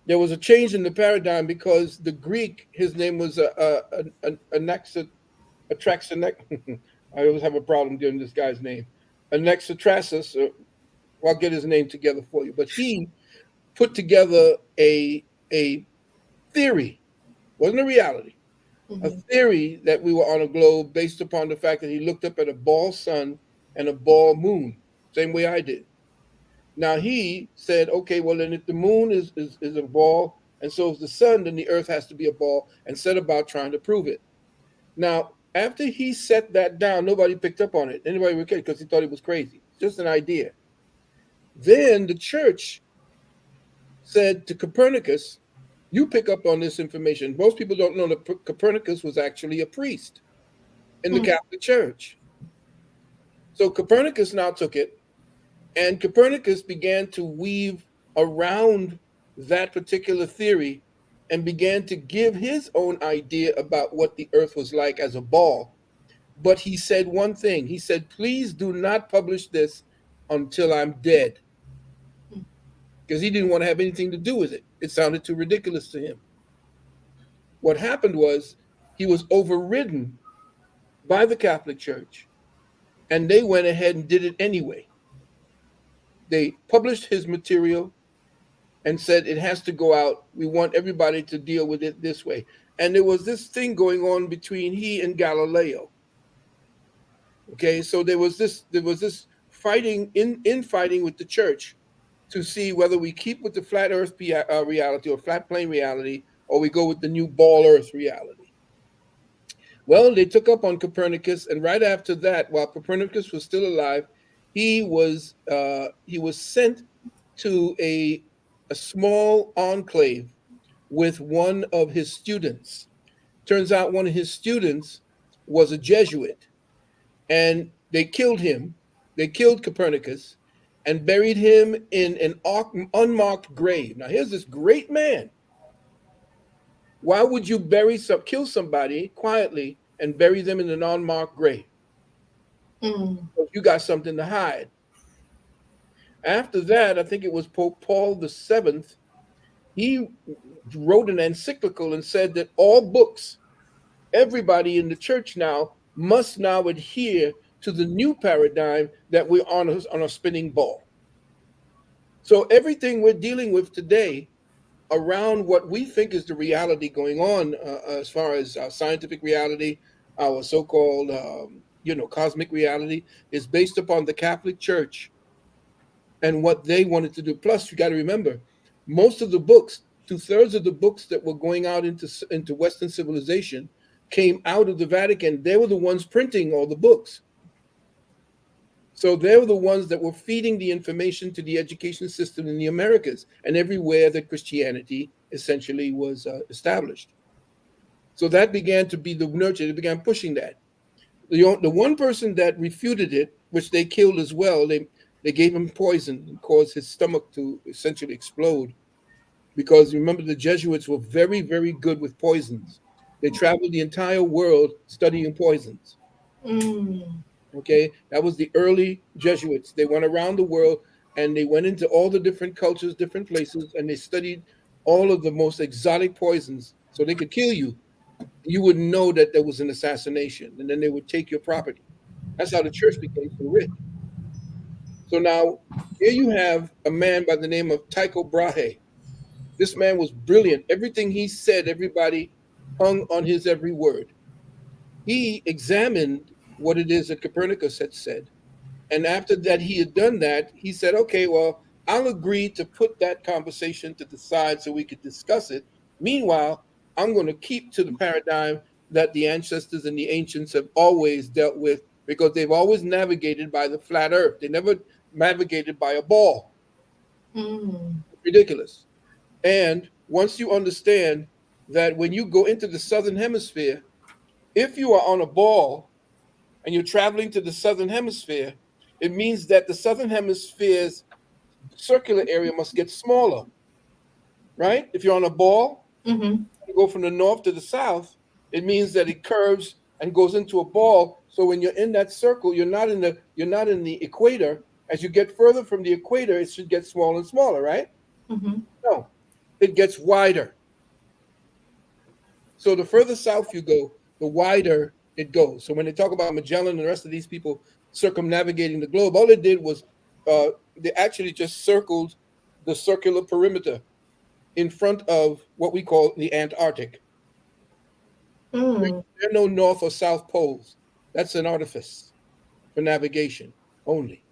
there was a change in the paradigm because the Greek, his name was Anaxagoras. I always have a problem getting this guy's name. Anaxagoras. I'll get his name together for you. But he put together a theory, wasn't a reality, a theory that we were on a globe based upon the fact that he looked up at a ball sun and a ball moon, same way I did. Now he said, okay, well then if the moon is a ball and so is the sun, then the earth has to be a ball, and set about trying to prove it. Now, after he set that down, nobody picked up on it. Anybody would care because he thought it was crazy. It's just an idea. Then the church said to Copernicus, you pick up on this information. Most people don't know that Copernicus was actually a priest in the Catholic Church. So Copernicus now took it, and Copernicus began to weave around that particular theory and began to give his own idea about what the earth was like as a ball. But he said one thing. He said, please do not publish this until I'm dead. Because he didn't want to have anything to do with it. It sounded too ridiculous to him. What happened was he was overridden by the Catholic Church, and they went ahead and did it anyway. They published his material and said it has to go out. We want everybody to deal with it this way. And there was this thing going on between he and Galileo. Okay, so there was this fighting fighting with the church to see whether we keep with the flat earth reality or flat plane reality, or we go with the new ball earth reality. Well, they took up on Copernicus, and right after that, while Copernicus was still alive, he was sent to a small enclave with one of his students. Turns out one of his students was a Jesuit, and they killed him. They killed Copernicus and buried him in an unmarked grave. Now, here's this great man. Why would you kill somebody quietly and bury them in an unmarked grave? You got something to hide. After that, I think it was Pope Paul VII. He wrote an encyclical and said that all books, everybody in the church now must now adhere to the new paradigm that we're on a spinning ball. So everything we're dealing with today around what we think is the reality going on, as far as our scientific reality, our so-called cosmic reality, is based upon the Catholic Church and what they wanted to do. Plus, you got to remember, most of the books, 2/3 of the books that were going out into Western civilization came out of the Vatican. They were the ones printing all the books. So they were the ones that were feeding the information to the education system in the Americas and everywhere that Christianity essentially was established. So that began to be the nurture. They began pushing that. The one person that refuted it, which they killed as well, they gave him poison and caused his stomach to essentially explode. Because remember, the Jesuits were very, very good with poisons. They traveled the entire world studying poisons. Mm. Okay, that was the early Jesuits. They went around the world and they went into all the different cultures, different places, and they studied all of the most exotic poisons so they could kill you. You would know that there was an assassination, and then they would take your property. That's how the church became so rich. So now here you have a man by the name of Tycho Brahe. This man was brilliant. Everything he said, everybody hung on his every word. He examined what it is that Copernicus had said. And after that, he had done that, he said, okay, well, I'll agree to put that conversation to the side so we could discuss it. Meanwhile, I'm going to keep to the paradigm that the ancestors and the ancients have always dealt with because they've always navigated by the flat earth. They never navigated by a ball. Mm. Ridiculous. And once you understand that when you go into the southern hemisphere, if you are on a ball and you're traveling to the southern hemisphere, it means that the southern hemisphere's circular area must get smaller, right? If you're on a ball, Mm-hmm. you go from the north to the south, it means that it curves and goes into a ball. So when you're in that circle, you're not in the equator. As you get further from the equator, it should get smaller and smaller, right? Mm-hmm. No, it gets wider. So the further south you go, the wider it goes. So when they talk about Magellan and the rest of these people circumnavigating the globe, all they did was they actually just circled the circular perimeter in front of what we call the Antarctic. Mm. There are no north or south poles. That's an artifice for navigation only.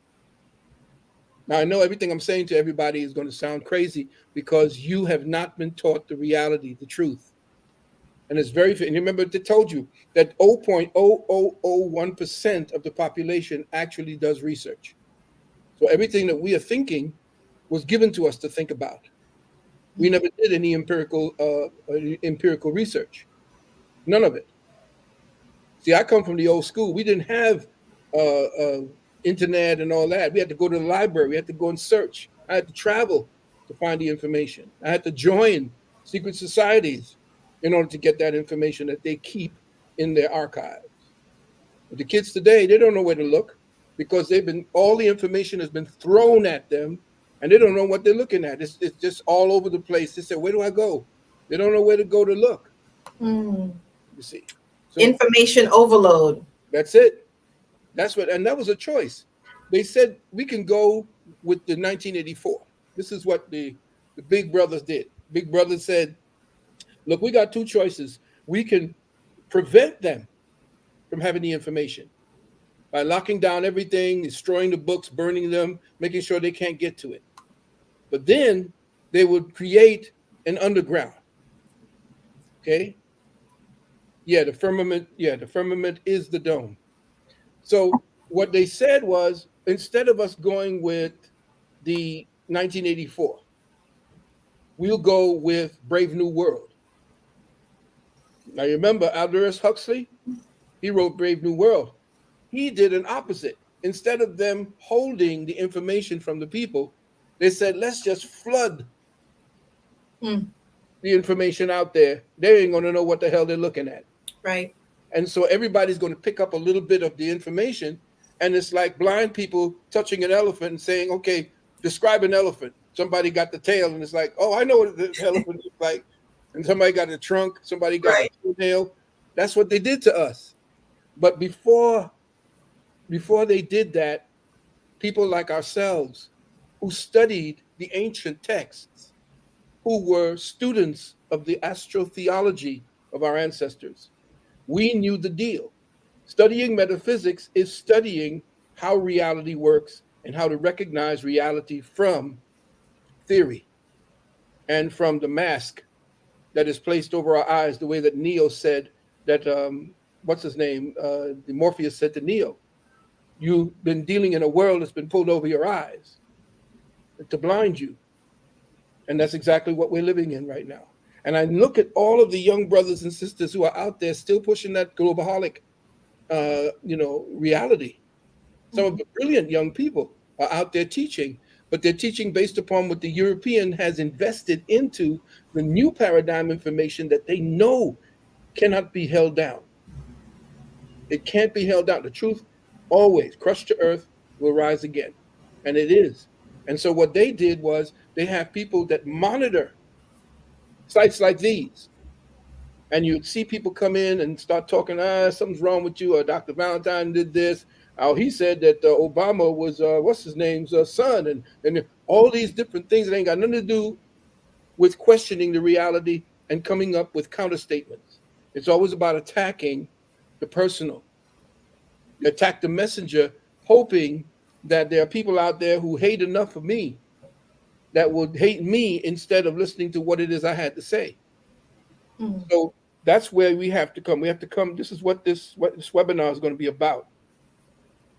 Now, I know everything I'm saying to everybody is going to sound crazy because you have not been taught the reality, the truth. And it's very, and remember, they told you that 0.0001% of the population actually does research. So everything that we are thinking was given to us to think about. We never did any empirical research. None of it. See, I come from the old school. We didn't have internet and all that. We had to go to the library. We had to go and search. I had to travel to find the information. I had to join secret societies in order to get that information that they keep in their archives. But the kids today, they don't know where to look because all the information has been thrown at them and they don't know what they're looking at. It's just all over the place. They say, where do I go? They don't know where to go to look. Mm. You see. So Information overload. that's it. And that was a choice. They said we can go with the 1984. This is what the big brothers did. Big brother said, look, we got two choices. We can prevent them from having the information by locking down everything, destroying the books, burning them, making sure they can't get to it. But then they would create an underground. Okay? Yeah, the firmament is the dome. So what they said was, instead of us going with the 1984, we'll go with Brave New World. Now, you remember Aldous Huxley? He wrote Brave New World. He did an opposite. Instead of them holding the information from the people, they said, let's just flood Mm. the information out there. They ain't going to know what the hell they're looking at. Right. And so everybody's going to pick up a little bit of the information. And it's like blind people touching an elephant and saying, okay, describe an elephant. Somebody got the tail and it's like, oh, I know what the elephant looks like. And somebody got a trunk, somebody got Right. a tail. That's what they did to us. But before they did that, people like ourselves who studied the ancient texts, who were students of the astrotheology of our ancestors, we knew the deal. Studying metaphysics is studying how reality works and how to recognize reality from theory and from the mask that is placed over our eyes, the way that Neo said that, what's his name? The Morpheus said to Neo, You've been dealing in a world that's been pulled over your eyes to blind you. And that's exactly what we're living in right now. And I look at all of the young brothers and sisters who are out there still pushing that globalholic, reality. Some of the brilliant young people are out there teaching, but they're teaching based upon what the European has invested into the new paradigm information that they know cannot be held down. It can't be held down. The truth always crushed to earth will rise again. And it is. And so what they did was they have people that monitor sites like these. And you'd see people come in and start talking, something's wrong with you, or Dr. Valentine did this. Oh, he said that Obama was, what's his name's son, and all these different things that ain't got nothing to do with questioning the reality and coming up with counter statements. It's always about attacking the personal, attack the messenger, hoping that there are people out there who hate enough of me that would hate me instead of listening to what it is I had to say. Mm. So that's where we have to come. We have to come. This is what this webinar is going to be about.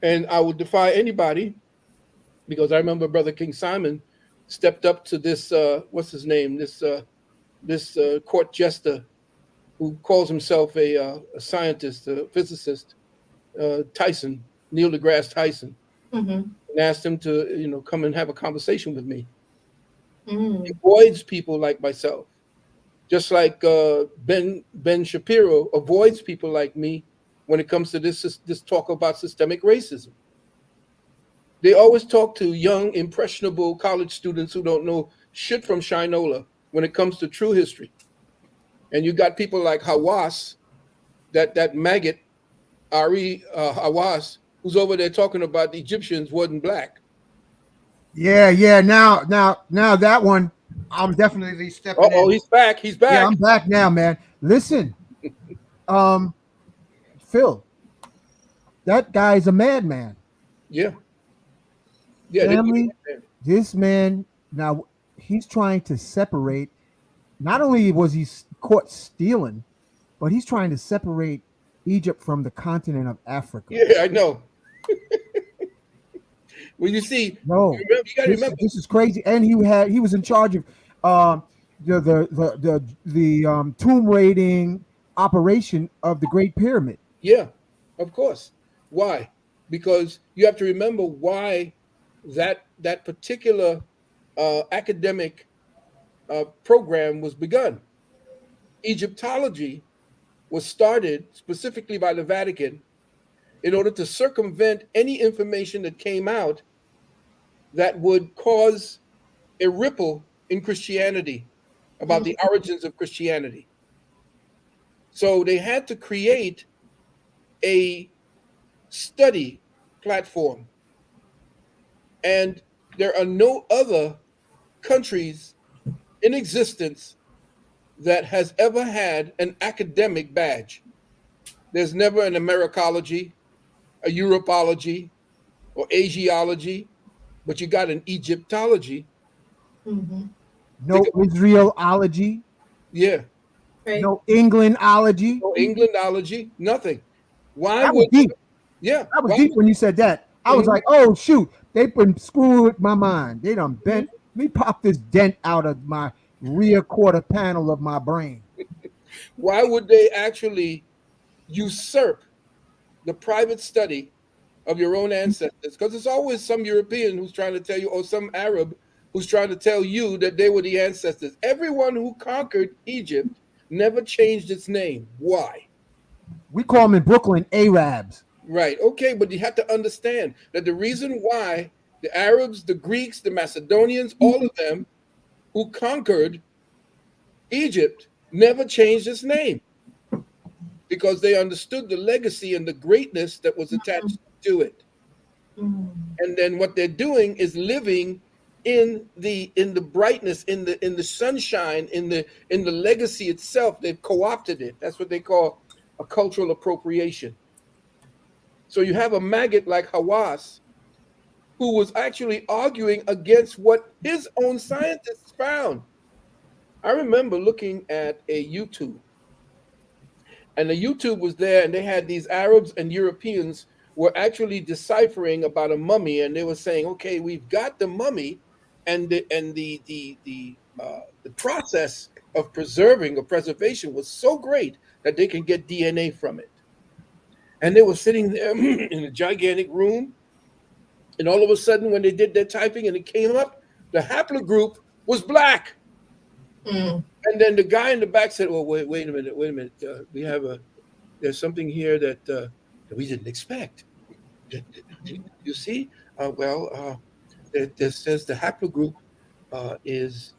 And I would defy anybody, because I remember Brother King Simon stepped up to this, what's his name? This court jester who calls himself a scientist, a physicist, Tyson, Neil deGrasse Tyson, and asked him to, come and have a conversation with me. He avoids people like myself, just like Ben Shapiro avoids people like me when it comes to this talk about systemic racism. They always talk to young, impressionable college students who don't know shit from Shinola when it comes to true history. And you got people like Hawass, that maggot, Ari Hawass, who's over there talking about the Egyptians wasn't black. Yeah. Now that one, I'm definitely stepping in. Oh, he's back. He's back. Yeah, I'm back now, man. Listen, Phil, that guy's a madman. Yeah. Family, this man, now he's trying to separate. Not only was he caught stealing, but he's trying to separate Egypt from the continent of Africa. Yeah, I know. Well, you see, no, you gotta remember this is crazy. And he was in charge of the tomb raiding operation of the Great Pyramid. Yeah, of course. Why? Because you have to remember why that particular academic program was begun. Egyptology was started specifically by the Vatican in order to circumvent any information that came out that would cause a ripple in Christianity about the origins of Christianity. So they had to create a study platform. And there are no other countries in existence that has ever had an academic badge. There's never an Americology, a Europology, or Asiology, but you got an Egyptology. No Israelology. Yeah. Right. No Englandology. No Englandology. Nothing. Why that would? Was deep. Yeah. That was deep when you said that. I was like, oh shoot, they've been screwing with my mind. They done bent. Let me pop this dent out of my rear quarter panel of my brain. Why would they actually usurp the private study of your own ancestors? Because it's always some European who's trying to tell you, or some Arab who's trying to tell you that they were the ancestors. Everyone who conquered Egypt never changed its name. Why? We call them in Brooklyn Arabs. Right. Okay, but you have to understand that the reason why the Arabs, the Greeks, the Macedonians, all of them who conquered Egypt never changed its name, because they understood the legacy and the greatness that was attached to it. And then what they're doing is living in the brightness, in the sunshine, in the legacy itself. They've co-opted it. That's what they call a cultural appropriation. So you have a maggot like Hawass, who was actually arguing against what his own scientists found. I remember looking at a YouTube, and the YouTube was there, and they had these Arabs and Europeans were actually deciphering about a mummy, and they were saying, okay, we've got the mummy, and the process of preserving or preservation was so great that they can get DNA from it. And they were sitting there in a gigantic room, and all of a sudden, when they did their typing and it came up, the haplogroup was black. Mm. And then the guy in the back said, "Well, wait a minute, wait a minute. There's something here that we didn't expect. You see? It says the haplogroup is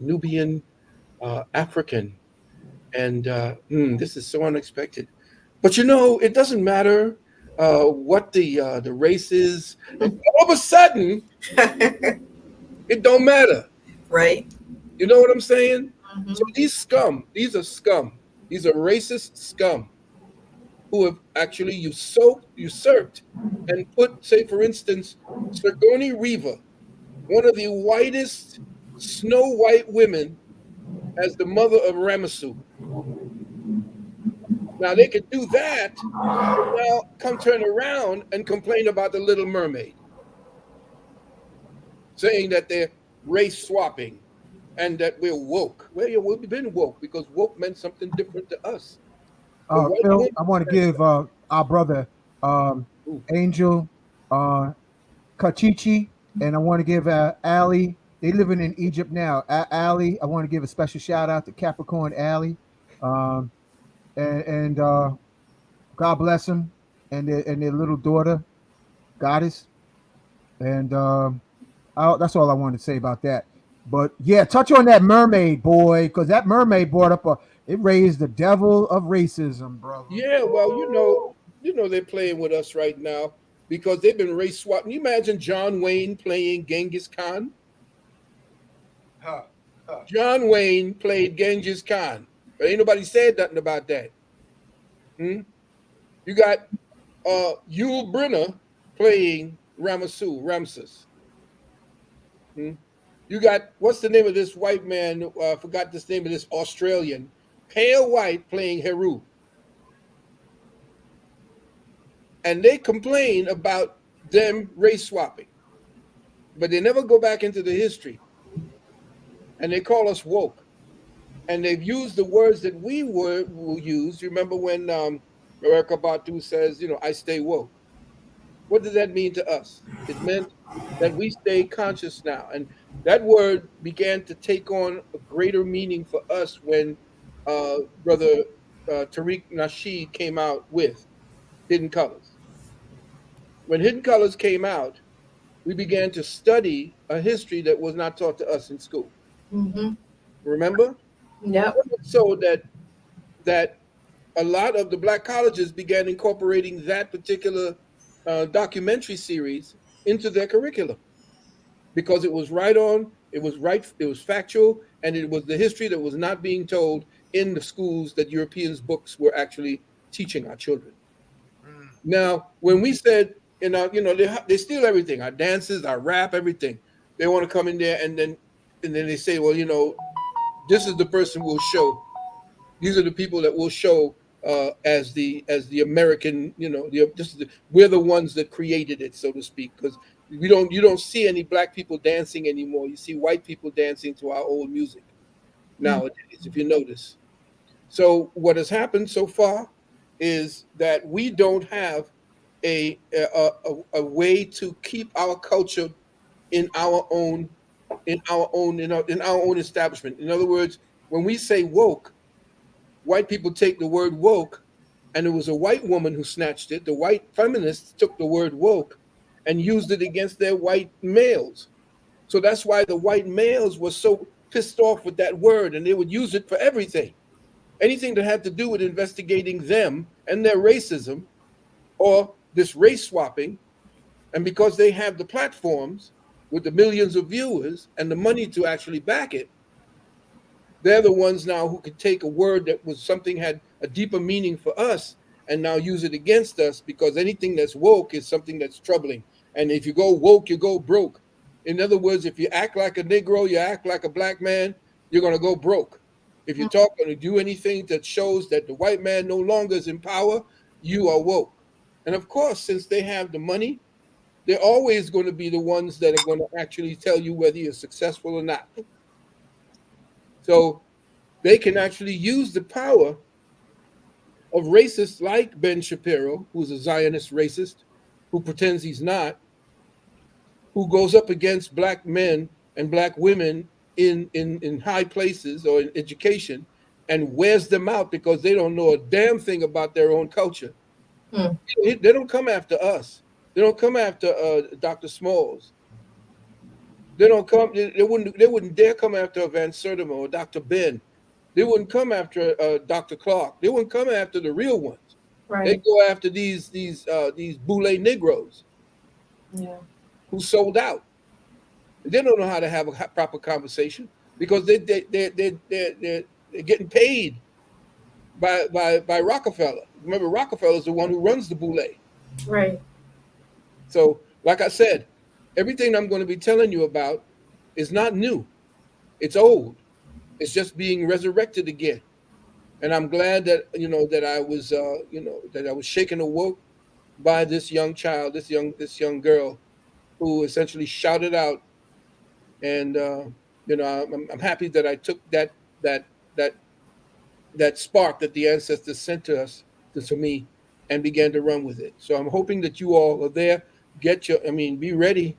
Nubian African, and this is so unexpected. But it doesn't matter what the race is. And all of a sudden, it don't matter. Right. You know what I'm saying? Mhm. So these are scum. These are racist scum who have actually usurped and put, say, for instance, Sigourney Weaver, one of the whitest Snow White women, as the mother of Ramesu. Now they could do that, but now come turn around and complain about the Little Mermaid, saying that they're race swapping and that we're woke. Well, yeah, we've been woke because woke meant something different to us. The white Phil, woman I want to says, give our brother ooh, Angel Kachichi, and I want to give Ali. They living in Egypt now. Ali, I want to give a special shout out to Capricorn Ali, um, and God bless him and their little daughter, Goddess, and that's all I wanted to say about that. But yeah, touch on that mermaid, boy, because that mermaid brought up it raised the devil of racism, brother. yeah, well, they're playing with us right now because they've been race swapping. You imagine John Wayne playing Genghis Khan? Huh. John Wayne played Genghis Khan, but ain't nobody said nothing about that. Hmm? You got Yul Brynner playing Ramses. Hmm? You got, what's the name of this white man? I forgot this name of this Australian, pale white, playing Heru. And they complain about them race swapping, but they never go back into the history. And they call us woke. And they've used the words that we will use. Remember when Erica Badu says, I stay woke. What did that mean to us? It meant that we stay conscious now. And that word began to take on a greater meaning for us when Brother Tariq Nasheed came out with Hidden Colors. When Hidden Colors came out, we began to study a history that was not taught to us in school. Mm-hmm. Remember? Yep. So that a lot of the black colleges began incorporating that particular documentary series into their curriculum because it was right on, it was factual, and it was the history that was not being told in the schools that Europeans' books were actually teaching our children. Now, when we said, they steal everything, our dances, our rap, everything. They want to come in there and then they say, well, this is the person we'll show. These are the people that we'll show as the American, we're the ones that created it, so to speak, because you don't see any black people dancing anymore. You see white people dancing to our old music nowadays, if you notice. So what has happened so far is that we don't have a way to keep our culture in our own establishment. In other words, when we say woke, white people take the word woke, and it was a white woman who snatched it. The white feminists took the word woke and used it against their white males. So that's why the white males were so pissed off with that word, and they would use it for everything. Anything that had to do with investigating them and their racism or this race swapping. And because they have the platforms with the millions of viewers and the money to actually back it, they're the ones now who could take a word that was something had a deeper meaning for us and now use it against us, because anything that's woke is something that's troubling. And if you go woke, you go broke. In other words, if you act like a Negro, you act like a black man, you're going to go broke. If you talk or do anything that shows that the white man no longer is in power, you are woke. And of course, since they have the money, they're always going to be the ones that are going to actually tell you whether you're successful or not. So they can actually use the power of racists like Ben Shapiro, who's a Zionist racist, who pretends he's not, who goes up against black men and black women in high places or in education and wears them out because they don't know a damn thing about their own culture. Hmm. They don't come after us. They don't come after Dr. Smalls. They don't come. They wouldn't dare come after Van Sertima or Dr. Ben. They wouldn't come after Dr. Clark. They wouldn't come after the real ones. They Right. go after these boule Negroes Yeah. who sold out. They don't know how to have a proper conversation because they're getting paid by Rockefeller. Remember, Rockefeller's the one who runs the boule. Right. So, like I said, everything I'm going to be telling you about is not new. It's old. It's just being resurrected again. And I'm glad that that I was that I was shaken awoke by this young child, this young girl, who essentially shouted out, and I'm happy that I took that that that spark that the ancestors sent to us to me and began to run with it. So I'm hoping that you all are there. Be ready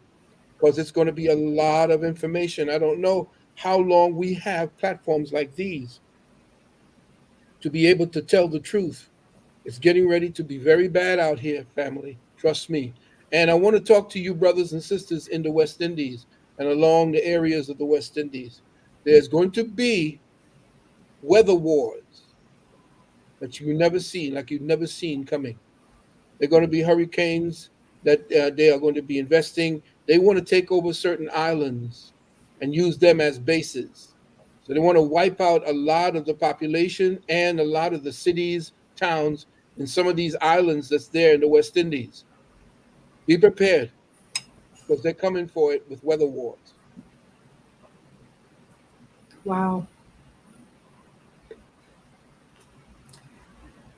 because it's going to be a lot of information. I don't know how long we have platforms like these to be able to tell the truth. It's getting ready to be very bad out here, family. Trust me. And I want to talk to you, brothers and sisters in the West Indies and along the areas of the West Indies. There's going to be weather wars that you've never seen coming. They're going to be hurricanes that they are going to be investing. They want to take over certain islands and use them as bases. So they want to wipe out a lot of the population and a lot of the cities, towns in some of these islands that's there in the West Indies. Be prepared because they're coming for it with weather wars. Wow.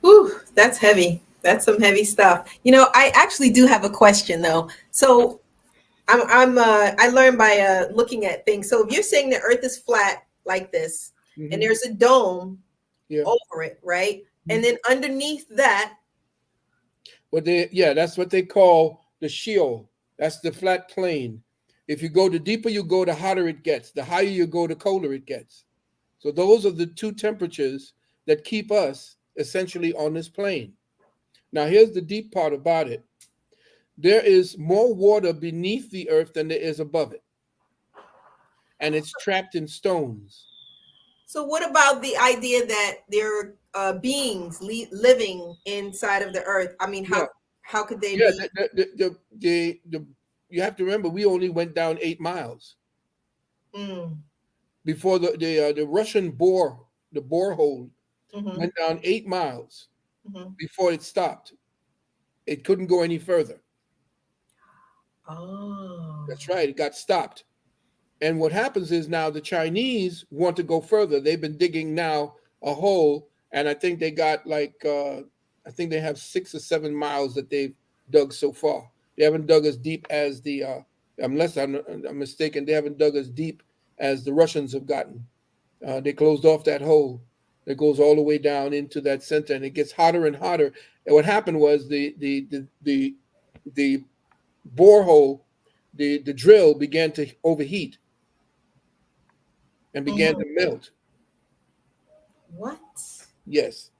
Whew, that's heavy. That's some heavy stuff. I actually do have a question though. So I learned by looking at things. So if you're saying the Earth is flat like this, and there's a dome over it, right? And then underneath that, that's what they call the Sheol. That's the flat plane. If you go, the deeper you go, the hotter it gets. The higher you go, the colder it gets. So those are the two temperatures that keep us essentially on this plane. Now, here's the deep part about it. There is more water beneath the earth than there is above it. And it's trapped in stones. So what about the idea that there are beings living inside of the earth? I mean, how could they be? You have to remember, we only went down 8 miles. Before the Russian borehole went down 8 miles before it stopped. It couldn't go any further. Oh, that's right. It got stopped. And what happens is now the Chinese want to go further. They've been digging now a hole, and I think they got I think they have 6 or 7 miles that they've dug so far. They haven't dug as deep as unless I'm mistaken, they haven't dug as deep as the Russians have gotten. They closed off that hole that goes all the way down into that center, and it gets hotter and hotter. And what happened was the borehole, the drill began to overheat and began to melt. What? Yes.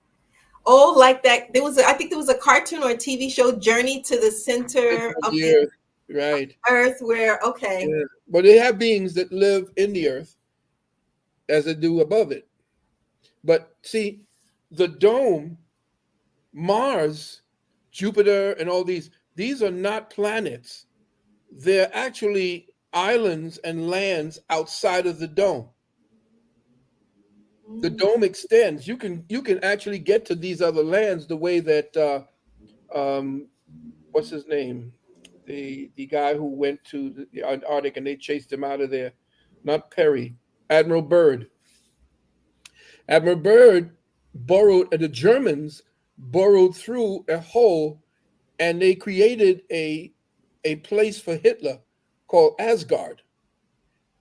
Oh, like that. I think there was a cartoon or a TV show, Journey to the Center of the the earth. Right. Earth, where Yeah. But they have beings that live in the earth as they do above it. But see, the dome, Mars, Jupiter, and all these are not planets. They're actually islands and lands outside of the dome. The dome extends. You can actually get to these other lands the way that what's his name? The guy who went to the Antarctic and they chased him out of there. Not Perry, Admiral Byrd. The Germans burrowed through a hole and they created a place for Hitler called Asgard.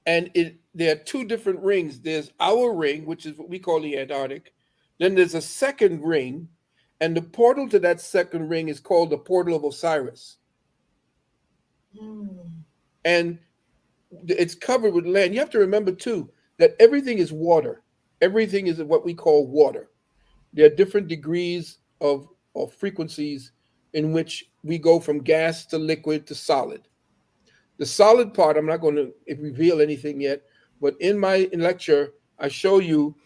And there are two different rings. There's our ring, which is what we call the Antarctic. Then there's a second ring, and the portal to that second ring is called the Portal of Osiris. And it's covered with land. You have to remember too that everything is water. Everything is what we call water. There are different degrees of frequencies in which we go from gas to liquid to solid. The solid part, I'm not going to reveal anything yet, but in my lecture, I show you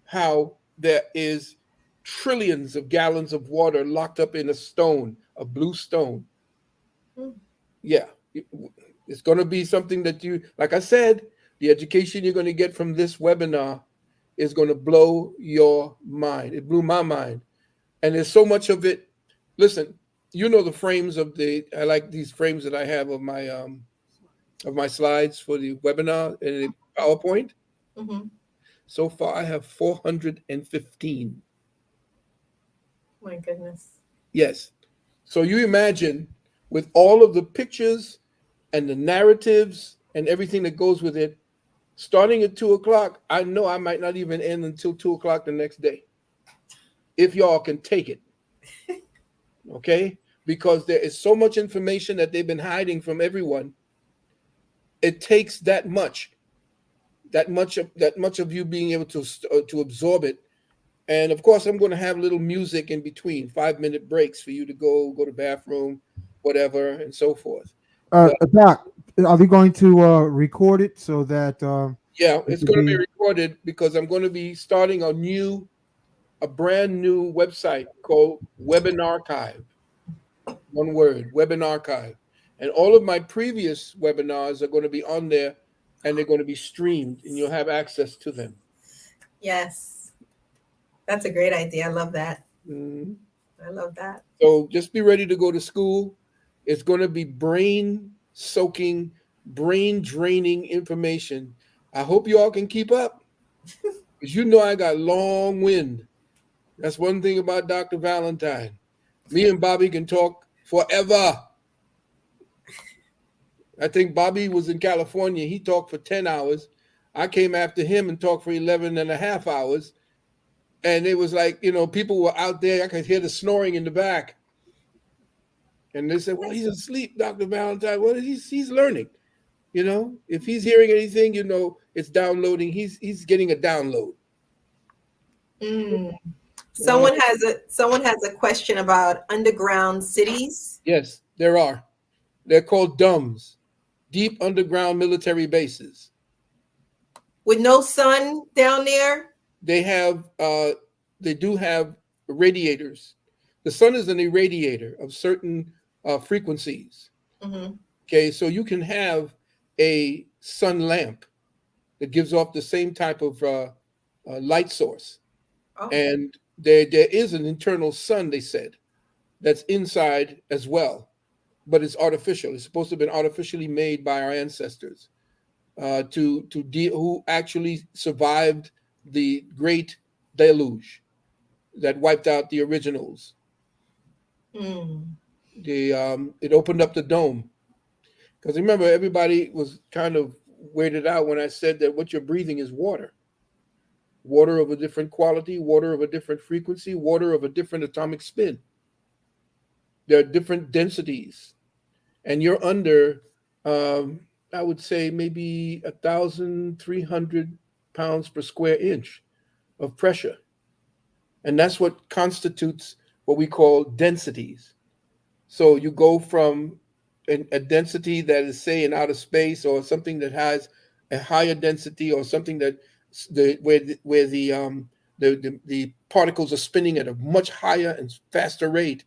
how there is trillions of gallons of water locked up in a stone, a blue stone. Yeah, it's going to be something that you, like I said, the education you're going to get from this webinar is going to blow your mind. It blew my mind. And there's so much of it. Listen, you know the frames of I like these frames that I have of my slides for the webinar and the PowerPoint. So far, I have 415. My goodness. Yes. So you imagine with all of the pictures and the narratives and everything that goes with it, starting at 2 o'clock, I know I might not even end until 2 o'clock the next day. If y'all can take it. Okay? Because there is so much information that they've been hiding from everyone. It takes that much of you being able to absorb it. And of course, I'm going to have little music in between, 5-minute breaks for you to go to the bathroom, whatever, and so forth. Doc, are we going to record it so that? Yeah, it's going to be recorded because I'm going to be starting a brand new website called Webinarchive. One word, Webinarchive. And all of my previous webinars are going to be on there, and they're going to be streamed, and you'll have access to them. Yes. That's a great idea. I love that. I love that. So just be ready to go to school. It's going to be brain-soaking, brain-draining information. I hope you all can keep up, because you know I got long wind. That's one thing about Dr. Valentine. Me and Bobby can talk forever. I think Bobby was in California. He talked for 10 hours. I came after him and talked for 11 and a half hours. And it was like, people were out there. I could hear the snoring in the back. And they said, well, he's asleep, Dr. Valentine. Well, he's learning. If he's hearing anything, it's downloading. He's getting a download. Someone has a question about underground cities. Yes, there are. They're called DUMBs, deep underground military bases. With no sun down there? They do have radiators. The sun is an irradiator of certain frequencies. Okay, so you can have a sun lamp that gives off the same type of light source. And there is an internal sun, they said, that's inside as well, but it's artificial. It's supposed to have been artificially made by our ancestors who actually survived the great deluge that wiped out the originals. It opened up the dome. Because remember, everybody was kind of weirded out when I said that what you're breathing is water. Water of a different quality, water of a different frequency, water of a different atomic spin. There are different densities. And you're under, I would say, maybe 1,300 pounds per square inch of pressure. And that's what constitutes what we call densities. So you go from a density that is, say, in outer space, or something that has a higher density, or something that where the particles are spinning at a much higher and faster rate.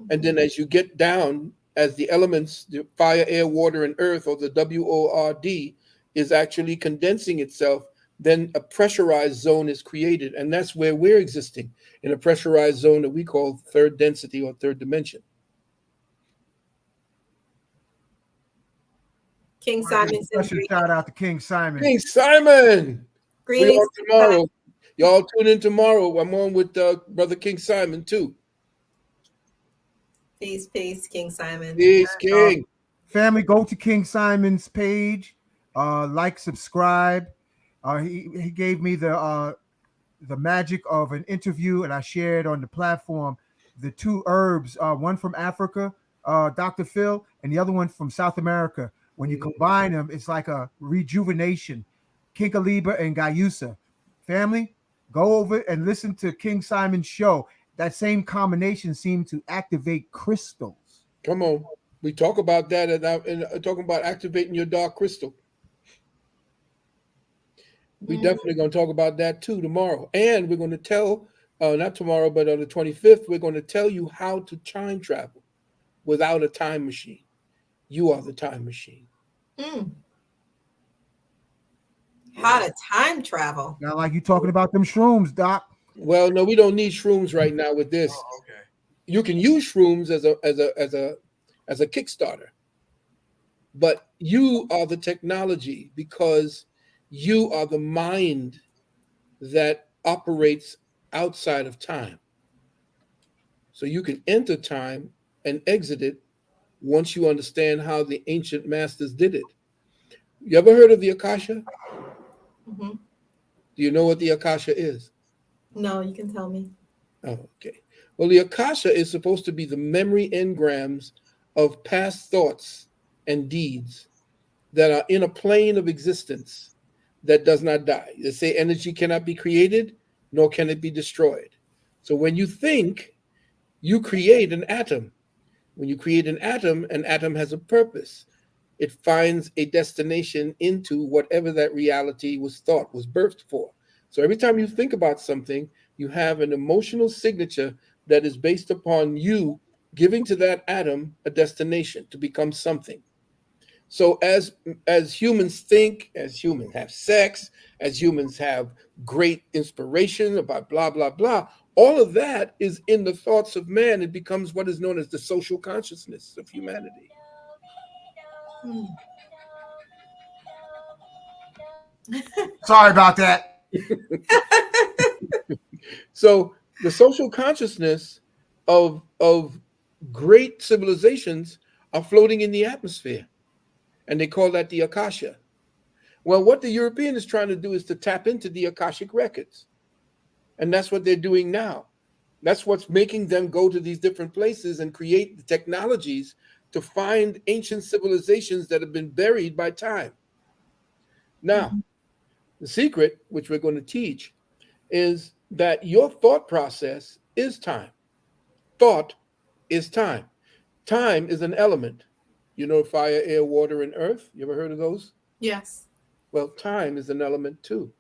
And then as you get down, as the elements, the fire, air, water, and earth, or the WORD, is actually condensing itself, then a pressurized zone is created. And that's where we're existing, in a pressurized zone that we call third density or third dimension. King Simon. Special shout out to King Simon. King Simon. Greetings. We on tomorrow. Y'all tune in tomorrow. I'm on with Brother King Simon too. Peace, peace, King Simon. Peace, King. Family, go to King Simon's page, like, subscribe. He gave me the magic of an interview, and I shared on the platform the two herbs, one from Africa, Dr. Phil, and the other one from South America. When you combine them, it's like a rejuvenation. Kinkaliba and Gayusa. Family, go over and listen to King Simon's show. That same combination seemed to activate crystals. Come on. We talk about that and talking about activating your dark crystal. We definitely going to talk about that too tomorrow. And we're going to tell, not tomorrow, but on the 25th, we're going to tell you how to time travel without a time machine. You are the time machine. How to time travel. Not like you talking about them shrooms, Doc. Well, no, we don't need shrooms right now with this. Oh, okay. You can use shrooms as a Kickstarter, but you are the technology because you are the mind that operates outside of time. So you can enter time and exit it once you understand how the ancient masters did it. You ever heard of the Akasha? Mm-hmm. Do you know what the Akasha is? No, you can tell me. Oh, okay. Well, the Akasha is supposed to be the memory engrams of past thoughts and deeds that are in a plane of existence that does not die. They say energy cannot be created, nor can it be destroyed. So when you think, you create an atom. When you create an atom has a purpose. It finds a destination into whatever that reality was thought, was birthed for. So every time you think about something, you have an emotional signature that is based upon you giving to that atom a destination to become something. So as humans think, as humans have sex, as humans have great inspiration about blah, blah, blah, all of that is in the thoughts of man. It becomes what is known as the social consciousness of humanity. Sorry about that. So the social consciousness of great civilizations are floating in the atmosphere, and they call that the Akasha. Well, what the European is trying to do is to tap into the Akashic records, and that's what they're doing now. That's what's making them go to these different places and create the technologies to find ancient civilizations that have been buried by time. Now, the secret, which we're going to teach, is that your thought process is time. Thought is time. Time is an element. You know, fire, air, water, and earth. You ever heard of those? Yes. Well, time is an element too.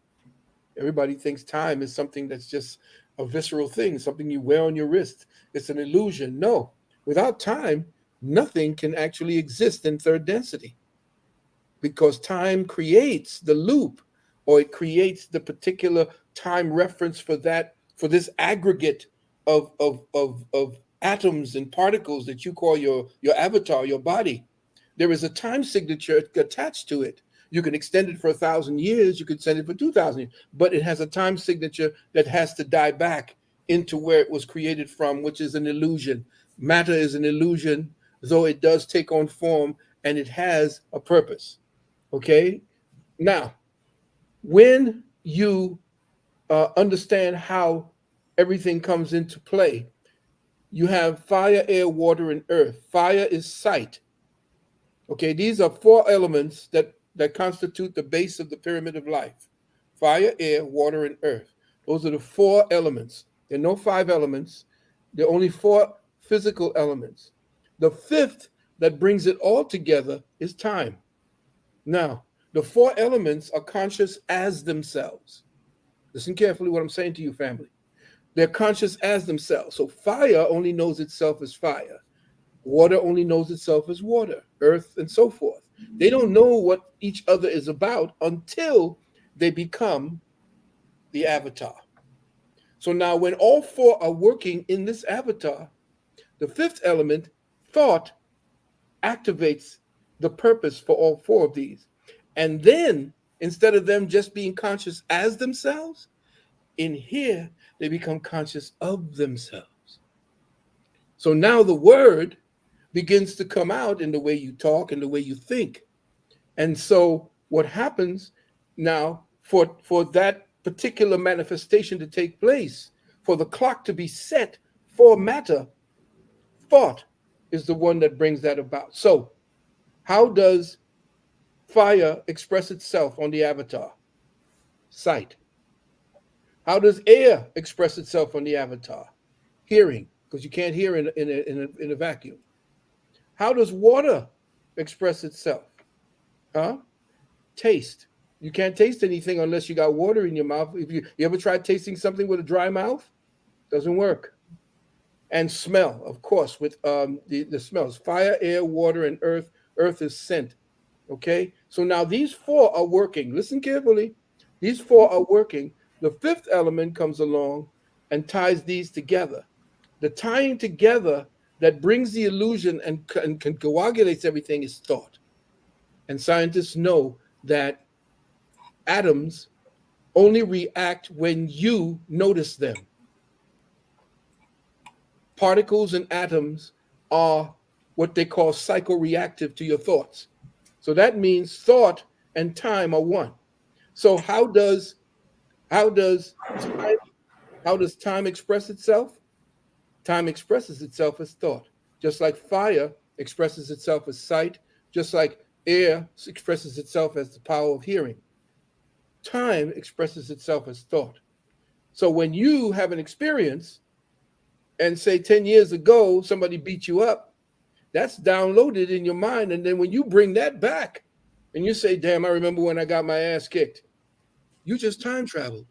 Everybody thinks time is something that's just a visceral thing, something you wear on your wrist. It's an illusion. No, without time, nothing can actually exist in third density because time creates the loop, or it creates the particular time reference for that, for this aggregate of atoms and particles that you call your avatar, your body. There is a time signature attached to it. You can extend it for 1,000 years, you could send it for 2,000 years, but it has a time signature that has to die back into where it was created from, which is an illusion. Matter is an illusion, though it does take on form and it has a purpose. Okay? Now, when you understand how everything comes into play, you have fire, air, water, and earth. Fire is sight. Okay, these are four elements that constitute the base of the pyramid of life. Fire, air, water, and earth. Those are the four elements. There are no five elements. There are only four physical elements. The fifth that brings it all together is time. Now, the four elements are conscious as themselves. Listen carefully what I'm saying to you, family. They're conscious as themselves. So fire only knows itself as fire. Water only knows itself as water, earth, and so forth. They don't know what each other is about until they become the avatar. So now when all four are working in this avatar, the fifth element, thought, activates the purpose for all four of these. And then instead of them just being conscious as themselves, in here, they become conscious of themselves. So now the word begins to come out in the way you talk and the way you think. And so what happens now for that particular manifestation to take place, for the clock to be set for matter, thought is the one that brings that about. So how does fire express itself on the avatar? Sight. How does air express itself on the avatar? Hearing, because you can't hear in a vacuum. How does water express itself? Huh? Taste. You can't taste anything unless you got water in your mouth. If you ever tried tasting something with a dry mouth, doesn't work. And smell, of course, with the smells: fire, air, water, and earth. Earth is scent. Okay, so now these four are working. Listen carefully. These four are working. The fifth element comes along and ties these together. The tying together that brings the illusion and coagulates everything is thought. And scientists know that atoms only react when you notice them. Particles and atoms are what they call psychoreactive to your thoughts. So that means thought and time are one. So how does time express itself? Time expresses itself as thought, just like fire expresses itself as sight, just like air expresses itself as the power of hearing. Time expresses itself as thought. So when you have an experience and say 10 years ago somebody beat you up, that's downloaded in your mind. And then when you bring that back and you say, damn, I remember when I got my ass kicked, you just time traveled.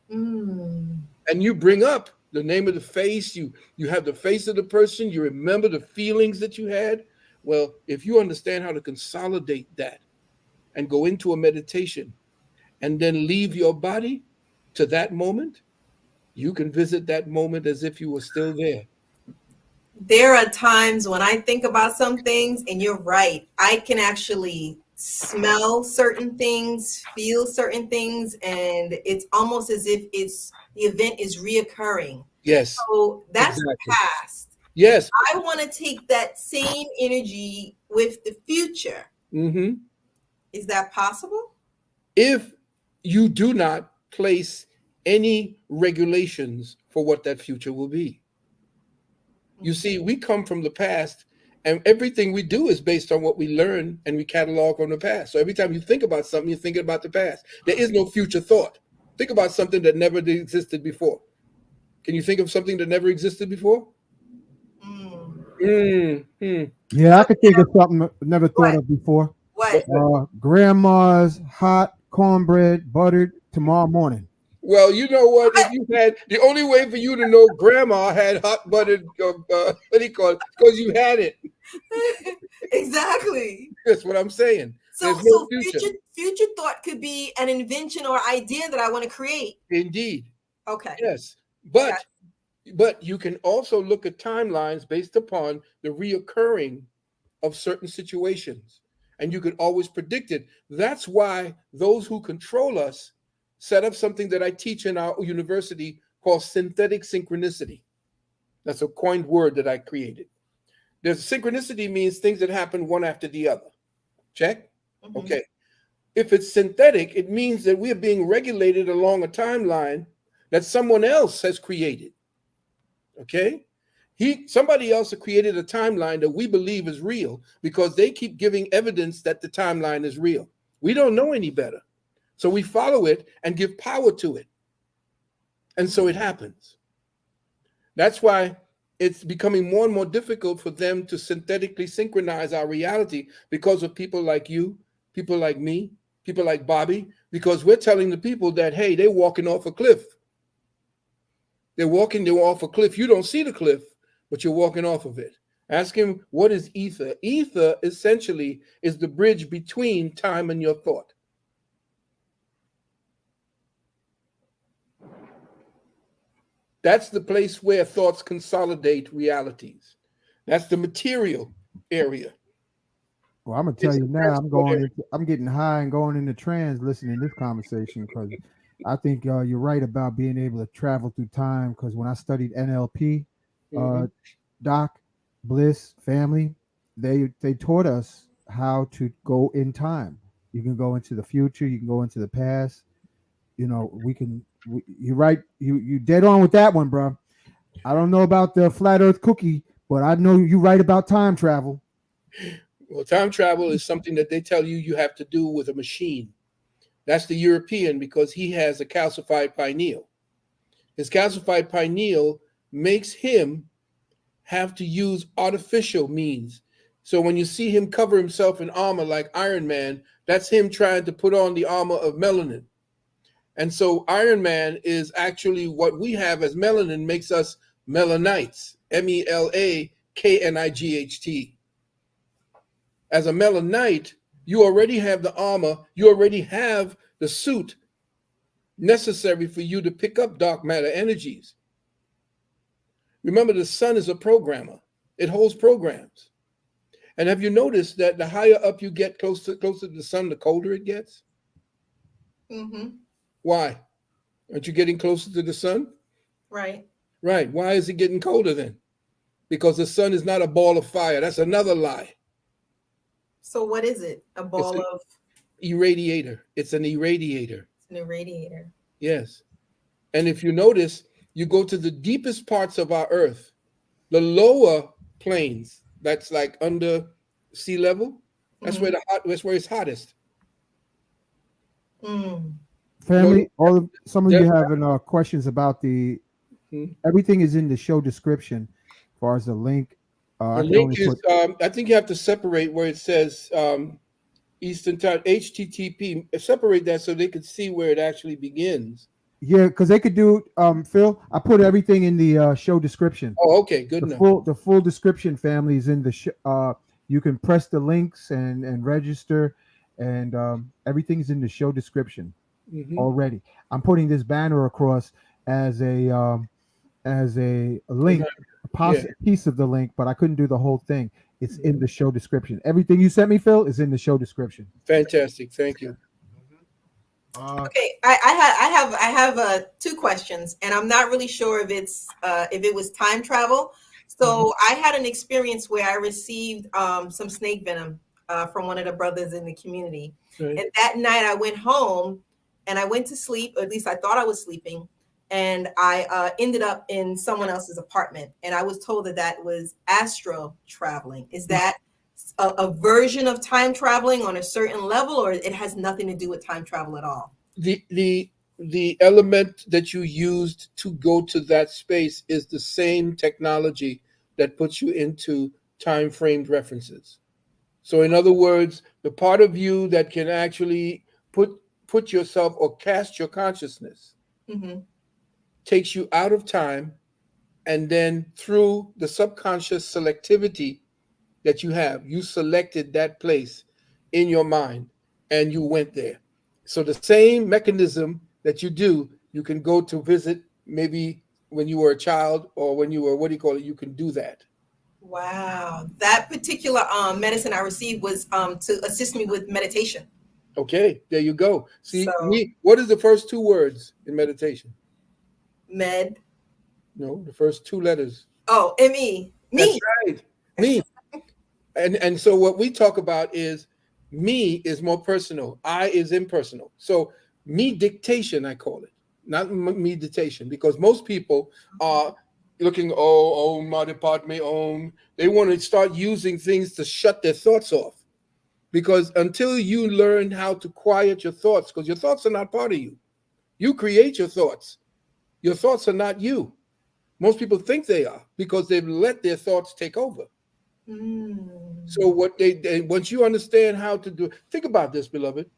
And you bring up the name of the face, you have the face of the person, you remember the feelings that you had. Well, if you understand how to consolidate that and go into a meditation and then leave your body to that moment, you can visit that moment as if you were still there. There are times when I think about some things, and you're right, I can actually smell certain things, feel certain things, and it's almost as if the event is reoccurring. Yes. So that's exactly. the past. Yes. I want to take that same energy with the future. Mm-hmm. Is that possible? If you do not place any regulations for what that future will be. You see, we come from the past, and everything we do is based on what we learn and we catalog from the past. So every time you think about something, you're thinking about the past. There is no future thought. Think about something that never existed before. Can you think of something that never existed before? Yeah, I could think of something I never thought of before. What? Grandma's hot cornbread buttered tomorrow morning. Well, you know what? If you had the only way for you to know grandma had hot buttered, what do you call it? Because you had it. Exactly. That's what I'm saying. So, There's no future. Future thought could be an invention or idea that I want to create. Indeed. Okay. Yes, but you can also look at timelines based upon the reoccurring of certain situations, and you could always predict it. That's why those who control us set up something that I teach in our university called synthetic synchronicity. That's a coined word that I created. There's synchronicity means things that happen one after the other. Check? Mm-hmm. Okay. If it's synthetic, it means that we're being regulated along a timeline that someone else has created. Okay? Somebody else has created a timeline that we believe is real because they keep giving evidence that the timeline is real. We don't know any better. So we follow it and give power to it. And so it happens. That's why it's becoming more and more difficult for them to synthetically synchronize our reality because of people like you, people like me, people like Bobby, because we're telling the people that, hey, they're walking off a cliff. They're off a cliff. You don't see the cliff, but you're walking off of it. Ask him, what is ether? Ether essentially is the bridge between time and your thought. That's the place where thoughts consolidate realities. That's the material area. Well, I'm gonna tell you now. I'm getting high and going into trance listening to this conversation because I think you're right about being able to travel through time. Because when I studied NLP, Doc, Bliss, family, they taught us how to go in time. You can go into the future, you can go into the past. You know, you're right. You dead on with that one, bro. I don't know about the flat Earth cookie, but I know you right about time travel. Well, time travel is something that they tell you have to do with a machine. That's the European, because he has a calcified pineal. His calcified pineal makes him have to use artificial means. So when you see him cover himself in armor like Iron Man, that's him trying to put on the armor of melanin. And so Iron Man is actually what we have as melanin makes us melanites, MELAKNIGHT. As a melanite, you already have the armor, you already have the suit necessary for you to pick up dark matter energies. Remember, the sun is a programmer. It holds programs. And have you noticed that the higher up you get closer to the sun, the colder it gets? Mm-hmm. Why? Aren't you getting closer to the sun? Right. Right. Why is it getting colder then? Because the sun is not a ball of fire. That's another lie. So what is it? A ball of irradiator. It's an irradiator. It's an irradiator. Yes. And if you notice, you go to the deepest parts of our earth, the lower plains, that's like under sea level, that's where that's where it's hottest. Family, some of you having questions about everything is in the show description as far as the link. The link is, I think you have to separate where it says Eastern Time, HTTP, separate that so they could see where it actually begins. Yeah, because they could do, Phil, I put everything in the show description. Oh, okay, good enough. The full description, family, is in the you can press the links and register, and everything's in the show description already. I'm putting this banner across as a link, a piece of the link, but I couldn't do the whole thing. It's in the show description. Everything you sent me, Phil, is in the show description. Fantastic, thank you. Okay, I have 2 questions, and I'm not really sure if it was time travel. So I had an experience where I received some snake venom from one of the brothers in the community, and that night I went home and I went to sleep, or at least I thought I was sleeping, and I ended up in someone else's apartment, and I was told that was astral traveling. Is that a version of time traveling on a certain level, or it has nothing to do with time travel at all? The element that you used to go to that space is the same technology that puts you into time framed references. So in other words, the part of you that can actually put yourself or cast your consciousness takes you out of time, and then through the subconscious selectivity that you have, you selected that place in your mind and you went there. So the same mechanism that you do, you can go to visit maybe when you were a child or when you were, you can do that. Wow. That particular medicine I received was to assist me with meditation. Okay, there you go. See, what is the first 2 words in meditation? Med. No, the first 2 letters. Oh, M-E. Me. That's right. Me. And so what we talk about is me is more personal. I is impersonal. So me dictation, I call it, not meditation, because most people are looking, my department, they want to start using things to shut their thoughts off. Because until you learn how to quiet your thoughts, because your thoughts are not part of you. You create your thoughts. Your thoughts are not you. Most people think they are because they've let their thoughts take over. So what they once you understand how to do, think about this, beloved.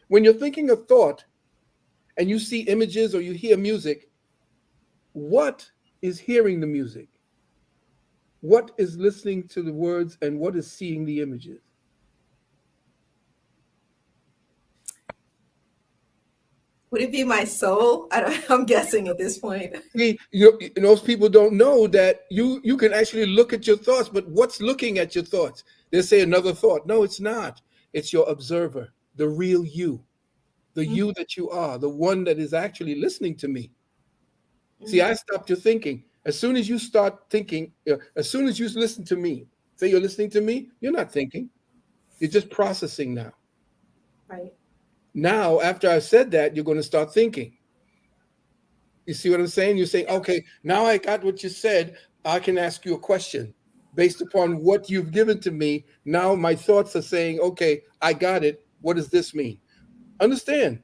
When you're thinking a thought and you see images or you hear music, what is hearing the music? What is listening to the words, and what is seeing the images? Would it be my soul? I'm guessing at this point. See, most people don't know that you can actually look at your thoughts, but what's looking at your thoughts? They say another thought. No, it's not. It's your observer, the real you, the you that you are, the one that is actually listening to me. See, I stopped your thinking. As soon as you start thinking, as soon as you listen to me, say you're listening to me, you're not thinking. You're just processing now. Right. Now, after I said that, you're going to start thinking. You see what I'm saying? You're saying, okay, now I got what you said. I can ask you a question based upon what you've given to me. Now my thoughts are saying, okay, I got it. What does this mean? Understand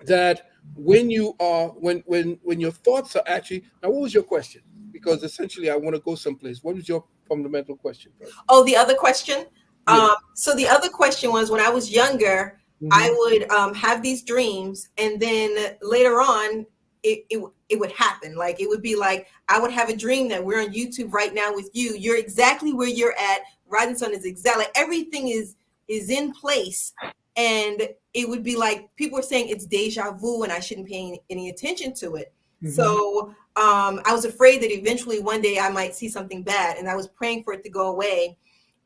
that when you are, when your thoughts are actually, now what was your question? Because essentially I want to go someplace. What was your fundamental question first? Oh, the other question. Yeah. So the other question was, when I was younger, I would have these dreams, and then later on, it would happen. Like, it would be like I would have a dream that we're on YouTube right now with you. You're exactly where you're at. Rising Sun is exactly, everything is in place, and it would be like people were saying it's deja vu, and I shouldn't pay any attention to it. So I was afraid that eventually one day I might see something bad, and I was praying for it to go away.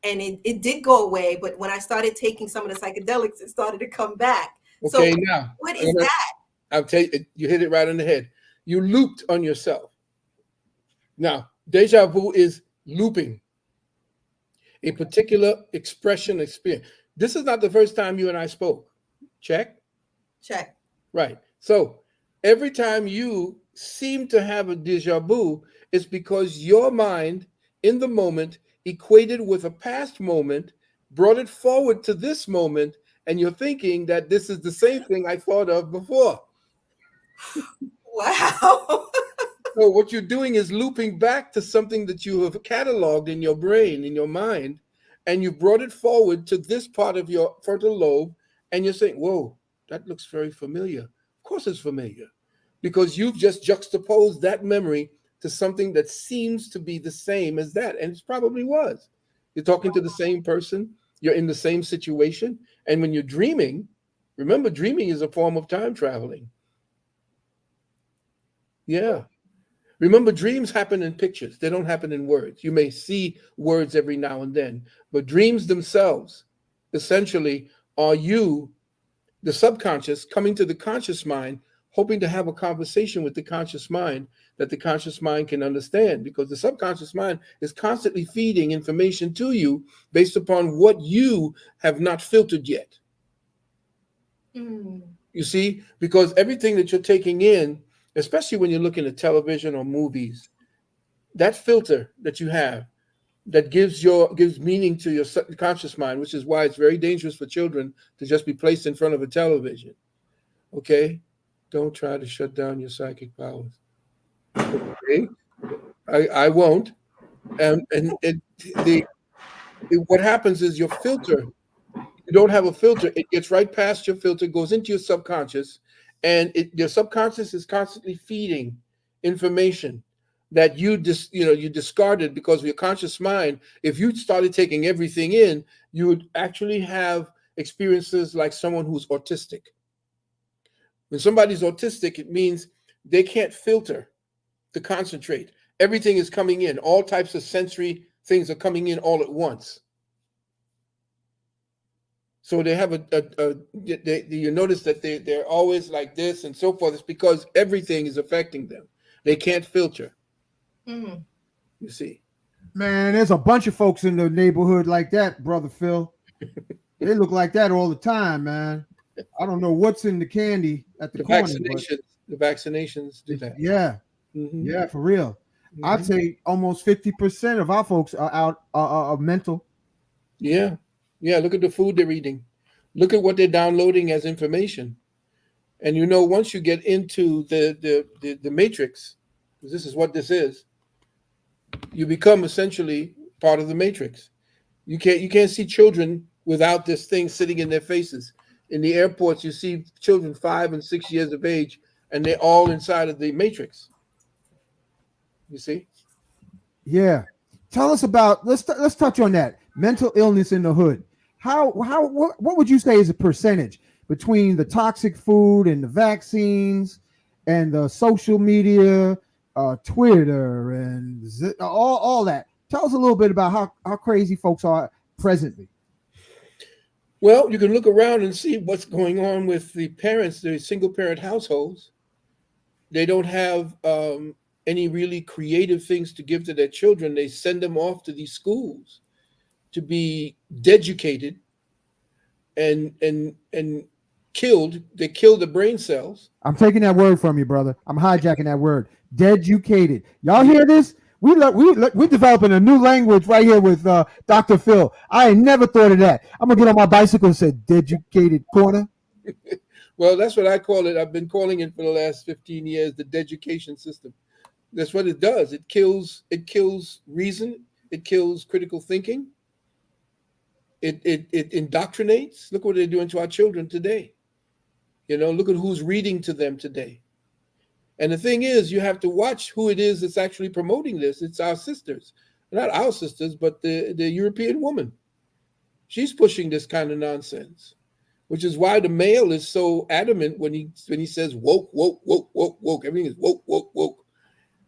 And it did go away, but when I started taking some of the psychedelics, it started to come back. Okay, So now what is that? I'll tell you, you hit it right on the head. You looped on yourself. Now, deja vu is looping a particular expression, experience. This is not the first time you and I spoke. Check? Check. Right. So every time you seem to have a deja vu, it's because your mind in the moment equated with a past moment, brought it forward to this moment, and you're thinking that this is the same thing I thought of before. Wow. So what you're doing is looping back to something that you have cataloged in your brain, in your mind, and you brought it forward to this part of your frontal lobe, and you're saying, whoa, that looks very familiar. Of course it's familiar, because you've just juxtaposed that memory to something that seems to be the same as that, and it probably was. You're talking to the same person, you're in the same situation, and when you're dreaming, remember, dreaming is a form of time traveling. Yeah. Remember, dreams happen in pictures. They don't happen in words. You may see words every now and then, but dreams themselves essentially are you, the subconscious, coming to the conscious mind, hoping to have a conversation with the conscious mind that the conscious mind can understand, because the subconscious mind is constantly feeding information to you based upon what you have not filtered yet. You see, because everything that you're taking in, especially when you're looking at television or movies, that filter that you have that gives meaning to your subconscious mind, which is why it's very dangerous for children to just be placed in front of a television. Okay? Don't try to shut down your psychic powers. Okay? I won't. What happens is your filter, you don't have a filter, it gets right past your filter, goes into your subconscious, and your subconscious is constantly feeding information that you discarded because of your conscious mind. If you started taking everything in, you would actually have experiences like someone who's autistic. When somebody's autistic, it means they can't filter to concentrate. Everything is coming in. All types of sensory things are coming in all at once. So they have you notice that they're always like this and so forth. It's because everything is affecting them. They can't filter. You see. Man, there's a bunch of folks in the neighborhood like that, Brother Phil. They look like that all the time, man. I don't know what's in the candy at the corner. The vaccinations do that. Yeah. Yeah, for real. I'd say almost 50% of our folks are out are mental. Yeah. Yeah, look at the food they're eating. Look at what they're downloading as information. And once you get into the matrix, because this is what this is, you become essentially part of the matrix. You can't see children without this thing sitting in their faces. In the airports, you see children 5 and 6 years of age, and they're all inside of the matrix. You see? Yeah. Tell us about, let's touch on that. Mental illness in the hood. What would you say is a percentage between the toxic food and the vaccines and the social media, Twitter and all that? Tell us a little bit about how crazy folks are presently. Well, you can look around and see what's going on with the parents, the single parent households. They don't have any really creative things to give to their children. They send them off to these schools to be deducated and killed. They kill the brain cells. I'm taking that word from you, brother. I'm hijacking that word. Deducated. Y'all hear this? We're developing a new language right here with Dr. Phil. I ain't never thought of that. I'm gonna get on my bicycle and say deducated corner. Well, that's what I call it. I've been calling it for the last 15 years, the deducation system. That's what it does. It kills reason. It kills critical thinking. It indoctrinates. Look what they're doing to our children today. Look at who's reading to them today. And the thing is, you have to watch who it is that's actually promoting this. It's our sisters. Not our sisters, but the European woman. She's pushing this kind of nonsense, which is why the male is so adamant when he says woke, woke, woke, woke, woke. Everything is woke, woke, woke.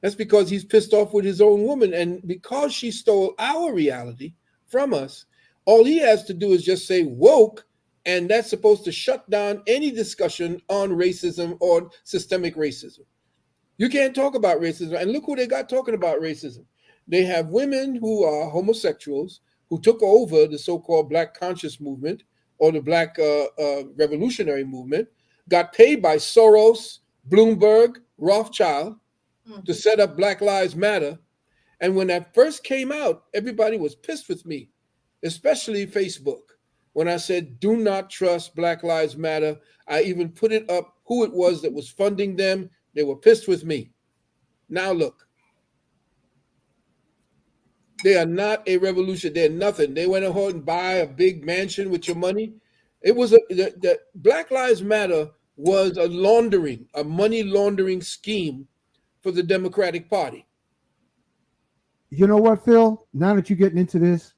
That's because he's pissed off with his own woman. And because she stole our reality from us, all he has to do is just say woke, and that's supposed to shut down any discussion on racism or systemic racism. You can't talk about racism. And look who they got talking about racism. They have women who are homosexuals who took over the so-called Black conscious movement or the Black revolutionary movement, got paid by Soros, Bloomberg, Rothschild to set up Black Lives Matter. And when that first came out, everybody was pissed with me, especially Facebook. When I said, do not trust Black Lives Matter, I even put it up who it was that was funding them. They were pissed with me. Now look, they are not a revolution. They're nothing. They went ahead and buy a big mansion with your money. It was the Black Lives Matter was a money laundering scheme for the Democratic Party. You know what, Phil? Now that you're getting into this,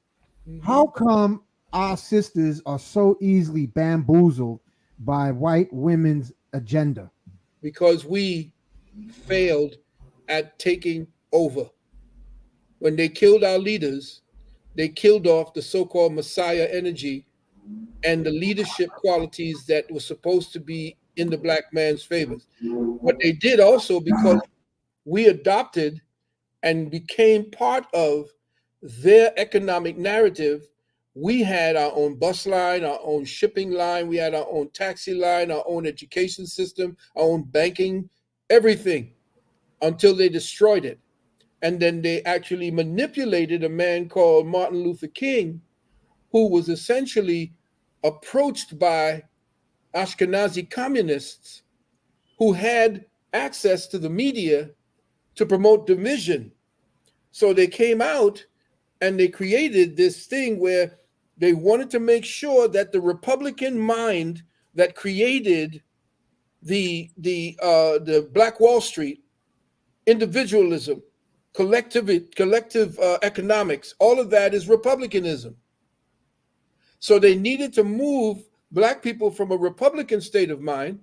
how come our sisters are so easily bamboozled by white women's agenda? Because we failed at taking over. When they killed our leaders, they killed off the so-called Messiah energy and the leadership qualities that were supposed to be in the Black man's favors. What they did also, because we adopted and became part of their economic narrative, we had our own bus line, our own shipping line, we had our own taxi line, our own education system, our own banking, everything, until they destroyed it. And then they actually manipulated a man called Martin Luther King, who was essentially approached by Ashkenazi communists who had access to the media to promote division. So they came out and they created this thing where they wanted to make sure that the Republican mind that created the Black Wall Street, individualism, collective economics, all of that is republicanism. So they needed to move Black people from a Republican state of mind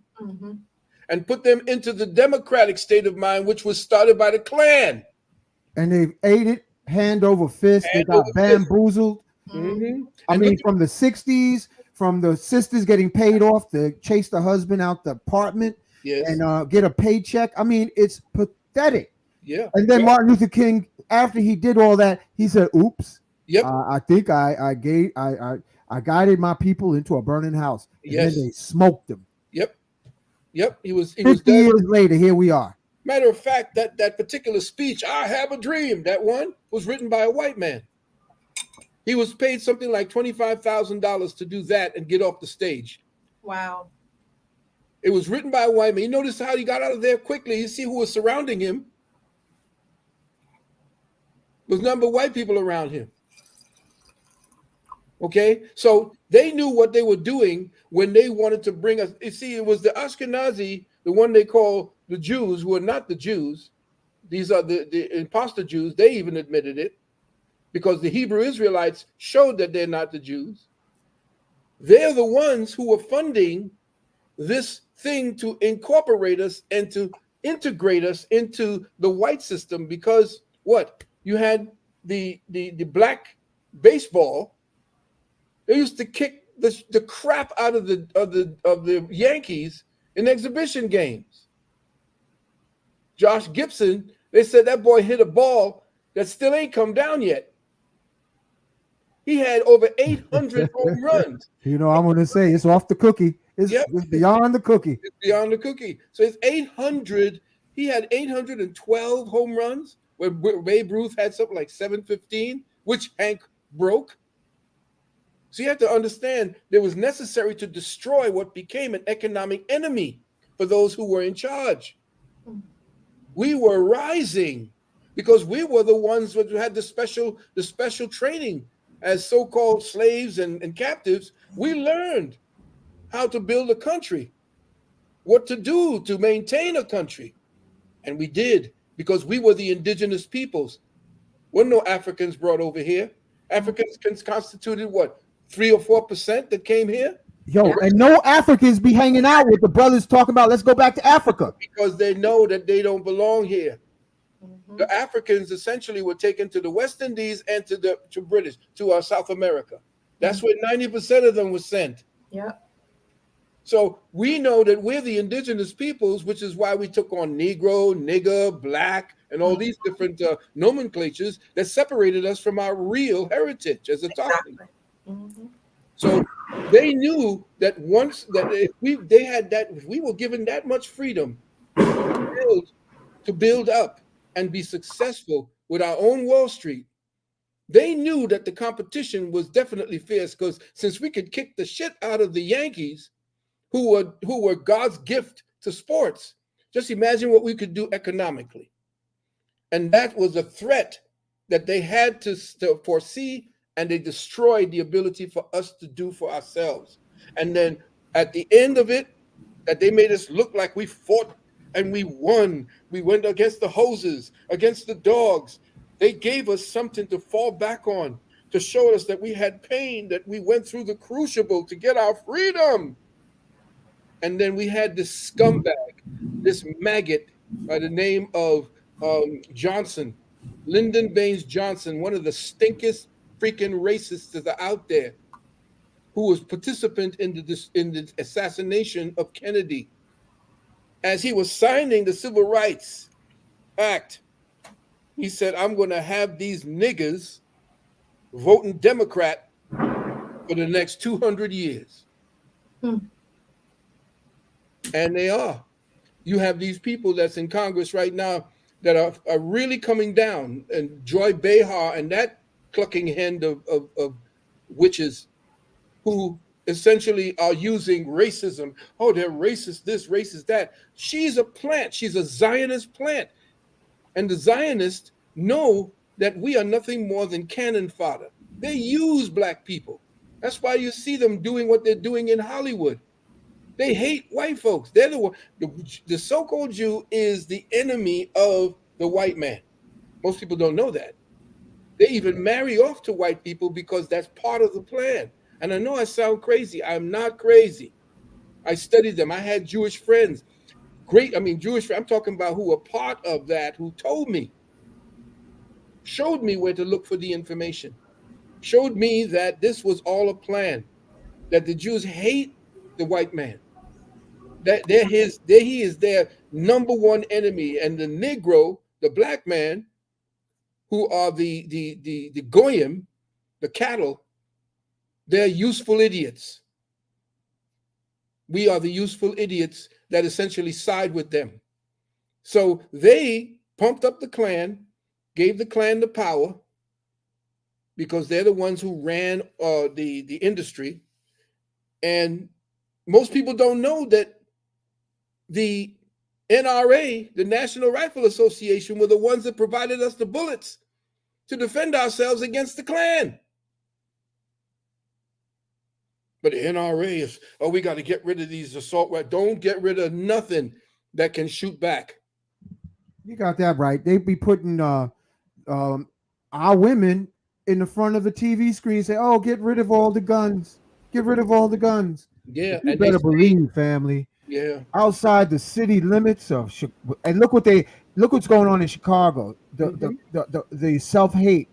and put them into the Democratic state of mind, which was started by the Klan. And they've ate it hand over fist. They got bamboozled. I mean, from the 60s, from the sisters getting paid off to chase the husband out the apartment and get a paycheck. I mean, it's pathetic. Yeah. And then Martin Luther King, after he did all that, he said, "Oops, yep. I think I guided my people into a burning house." And then they smoked him. Yep. He was 50 years later, here we are. Matter of fact, that particular speech, "I have a dream," that one was written by a white man. He was paid something like $25,000 to do that and get off the stage. Wow. It was written by a white man. You notice how he got out of there quickly. You see who was surrounding him. There was a number of white people around him. Okay, so they knew what they were doing when they wanted to bring us. You see, it was the Ashkenazi, the one they call the Jews, who are not the Jews. These are the imposter Jews. They even admitted it, because the Hebrew Israelites showed that they're not the Jews. They're the ones who were funding this thing to incorporate us and to integrate us into the white system, because what? You had the black baseball. They used to kick the crap out of the Yankees in exhibition games. Josh Gibson, They said that boy hit a ball that still ain't come down yet. He had over 800 home runs. You know, I'm going to say it's off the cookie. It's beyond the cookie. It's beyond the cookie. So it's 800. He had 812 home runs, where Babe Ruth had something like 715, which Hank broke. So you have to understand it was necessary to destroy what became an economic enemy for those who were in charge. We were rising because we were the ones who had the special training as so-called slaves and captives. We learned how to build a country, what to do to maintain a country. And we did, because we were the indigenous peoples. We're no Africans brought over here. Africans constituted what, 3 or 4% that came here? Yo, and no Africans be hanging out with the brothers talking about, let's go back to Africa. Because they know that they don't belong here. The Africans essentially were taken to the West Indies and to British, to South America. That's where 90% of them were sent. Yeah. So we know that we're the indigenous peoples, which is why we took on Negro, nigger, black, and all these different nomenclatures that separated us from our real heritage as a talking. So they knew that once that if we were given that much freedom to build up and be successful with our own Wall Street, they knew that the competition was definitely fierce, because since we could kick the shit out of the Yankees, who were God's gift to sports, just imagine what we could do economically. And that was a threat that they had to foresee, and they destroyed the ability for us to do for ourselves. And then at the end of it, that they made us look like we fought and we won. We went against the hoses, against the dogs. They gave us something to fall back on, to show us that we had pain, that we went through the crucible to get our freedom. And then we had this scumbag, this maggot by the name of Johnson, Lyndon Baines Johnson, one of the stinkest freaking racists that are out there, who was participant in the assassination of Kennedy. As he was signing the Civil Rights Act, he said, I'm going to have these niggers voting Democrat for the next 200 years. And they are. You have these people that's in Congress right now that are really coming down, and Joy Behar and that clucking hen of witches who essentially are using racism. Oh, they're racist this, racist that. She's a plant. She's a Zionist plant. And the Zionists know that we are nothing more than cannon fodder. They use black people. That's why you see them doing what they're doing in Hollywood. They hate white folks. They're the so-called Jew is the enemy of the white man. Most people don't know that. They even marry off to white people because that's part of the plan. And I know I sound crazy. I'm not crazy. I studied them. I had Jewish friends. Jewish friends, I'm talking about who were part of that, who told me, showed me where to look for the information, showed me that this was all a plan, that the Jews hate the white man, that he is their number one enemy, and the Negro, the black man, who are the goyim, the cattle, they're useful idiots. We are the useful idiots that essentially side with them. So they pumped up the Klan, gave the Klan the power, because they're the ones who ran the industry. And most people don't know that the NRA, the National Rifle Association, were the ones that provided us the bullets to defend ourselves against the Klan. But the NRA is, we got to get rid of these assault rifles. Don't get rid of nothing that can shoot back. You got that right. They be putting our women in the front of the TV screen, say, "Oh, get rid of all the guns. Get rid of all the guns." Yeah, you better believe, family. Yeah, outside the city limits of, and look what's going on in Chicago. The self-hate.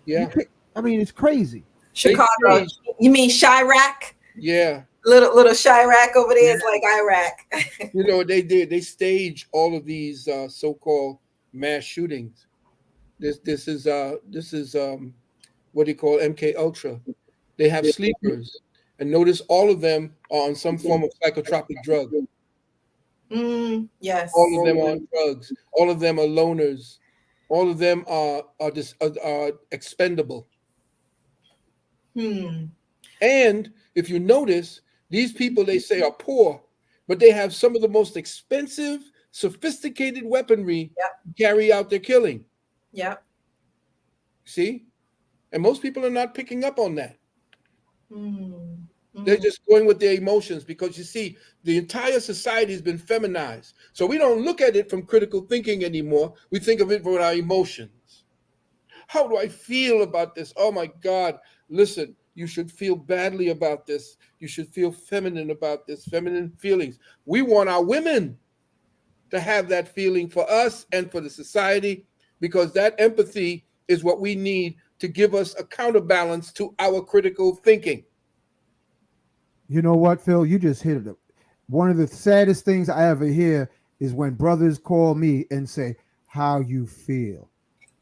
Yeah, I mean, it's crazy. Chicago. You mean Chirac? Yeah. Little Chirac over there is like Iraq. You know what they did? They stage all of these so-called mass shootings. This is what do you call MK Ultra? They have sleepers, and notice all of them are on some form of psychotropic drug. Yes. All of them are on drugs. All of them are loners. All of them are expendable. And if you notice, these people they say are poor, but they have some of the most expensive, sophisticated weaponry to carry out their killing. Yep. See? And most people are not picking up on that. They're just going with their emotions because you see, the entire society has been feminized. So we don't look at it from critical thinking anymore. We think of it from our emotions. How do I feel about this? Oh my God. Listen, you should feel badly about this. You should feel feminine about this, feminine feelings. We want our women to have that feeling for us and for the society, because that empathy is what we need to give us a counterbalance to our critical thinking. You know what, Phil? You just hit it. One of the saddest things I ever hear is when brothers call me and say, how you feel.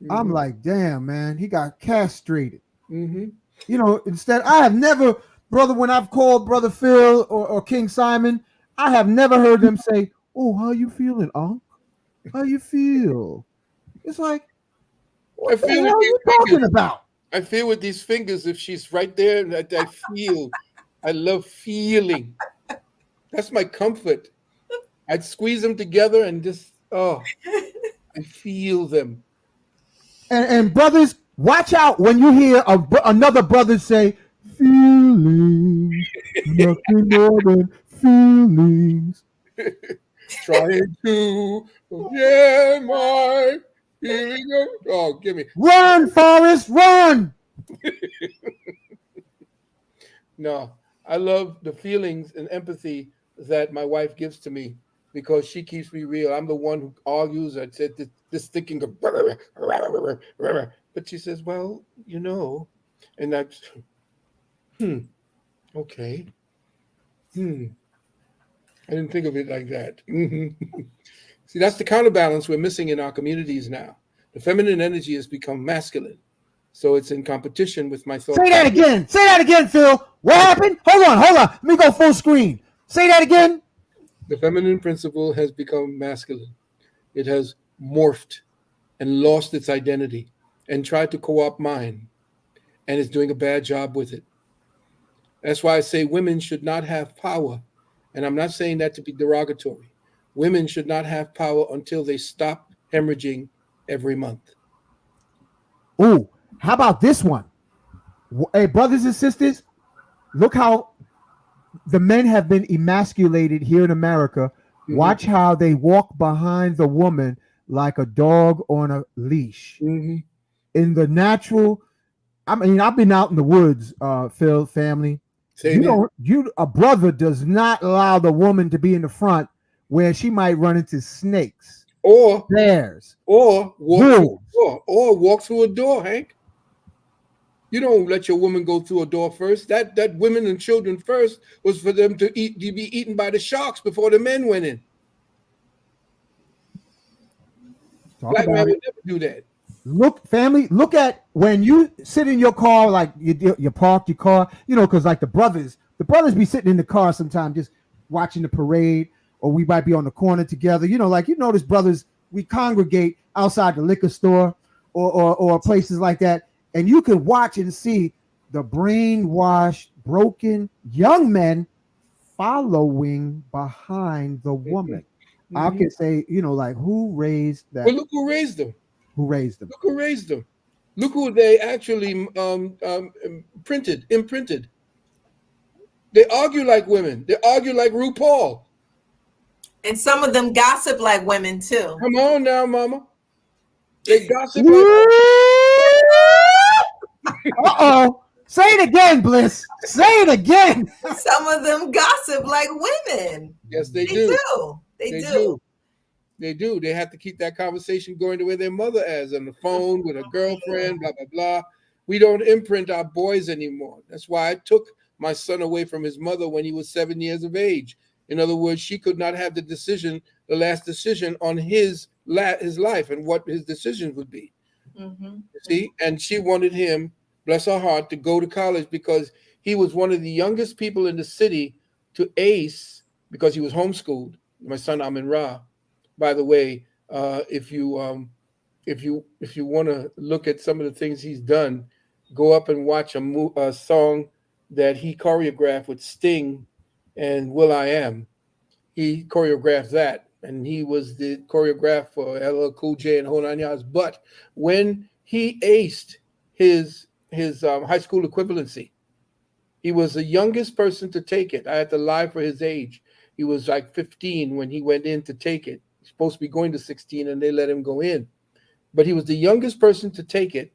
I'm like, damn, man, he got castrated. You know, instead, I have never, brother, when I've called Brother Phil or King Simon, I have never heard them say, oh, how you feeling, Unc? How you feel? It's like, what the hell are you talking about? I feel with these fingers, if she's right there, that I feel. I love feeling. That's my comfort. I'd squeeze them together and just, I feel them. And brothers, watch out when you hear another brother say, feelings, nothing more than feelings. Trying to forget my feeling of, oh, give me. Run, Forrest, run! No, I love the feelings and empathy that my wife gives to me because she keeps me real. I'm the one who argues. I said this thinking of, but she says, well, you know, and that's, okay. I didn't think of it like that. See, that's the counterbalance we're missing in our communities now. The feminine energy has become masculine. So it's in competition with my thoughts. Say that again. Say that again, Phil. What happened? Hold on. Let me go full screen. Say that again. The feminine principle has become masculine. It has morphed and lost its identity and tried to co-opt mine and is doing a bad job with it. That's why I say women should not have power. And I'm not saying that to be derogatory. Women should not have power until they stop hemorrhaging every month. Ooh, how about this one? Hey, brothers and sisters, look how the men have been emasculated here in America. Watch how they walk behind the woman like a dog on a leash. In the natural, I mean, I've been out in the woods, Phil, family. A brother does not allow the woman to be in the front where she might run into snakes or bears or walk through a door, Hank. You don't let your woman go through a door first. That women and children first was for them to be eaten by the sharks before the men went in. Black man would never do that. Look, family, look at when you sit in your car, like you park your car, you know, because like the brothers be sitting in the car sometimes just watching the parade, or we might be on the corner together. You know, like, you notice brothers, we congregate outside the liquor store or places like that. And you can watch and see the brainwashed, broken young men following behind the woman. I can say, you know, like, who raised that? Well, look who raised them. Who raised them? Look who raised them. Look who they actually imprinted. They argue like women. They argue like RuPaul. And some of them gossip like women too. Come on now, mama. They gossip like Uh-oh. Say it again, Bliss. Say it again. Some of them gossip like women. Yes, they do. They do. They do. They have to keep that conversation going the way their mother is, on the phone with a girlfriend, blah, blah, blah. We don't imprint our boys anymore. That's why I took my son away from his mother when he was 7 years of age. In other words, she could not have the decision the last decision on his life and what his decisions would be. See, and she wanted him, bless her heart, to go to college because he was one of the youngest people in the city to ace, because he was homeschooled. My son Amin Ra, by the way, if you want to look at some of the things he's done, go up and watch a song that he choreographed with Sting and Will.i.am. He choreographed that, and he was the choreographer for LL Cool J and whole nine yards. But when he aced his high school equivalency, he was the youngest person to take it. I had to lie for his age. He was like 15 when he went in to take it. He's supposed to be going to 16, and they let him go in. But he was the youngest person to take it,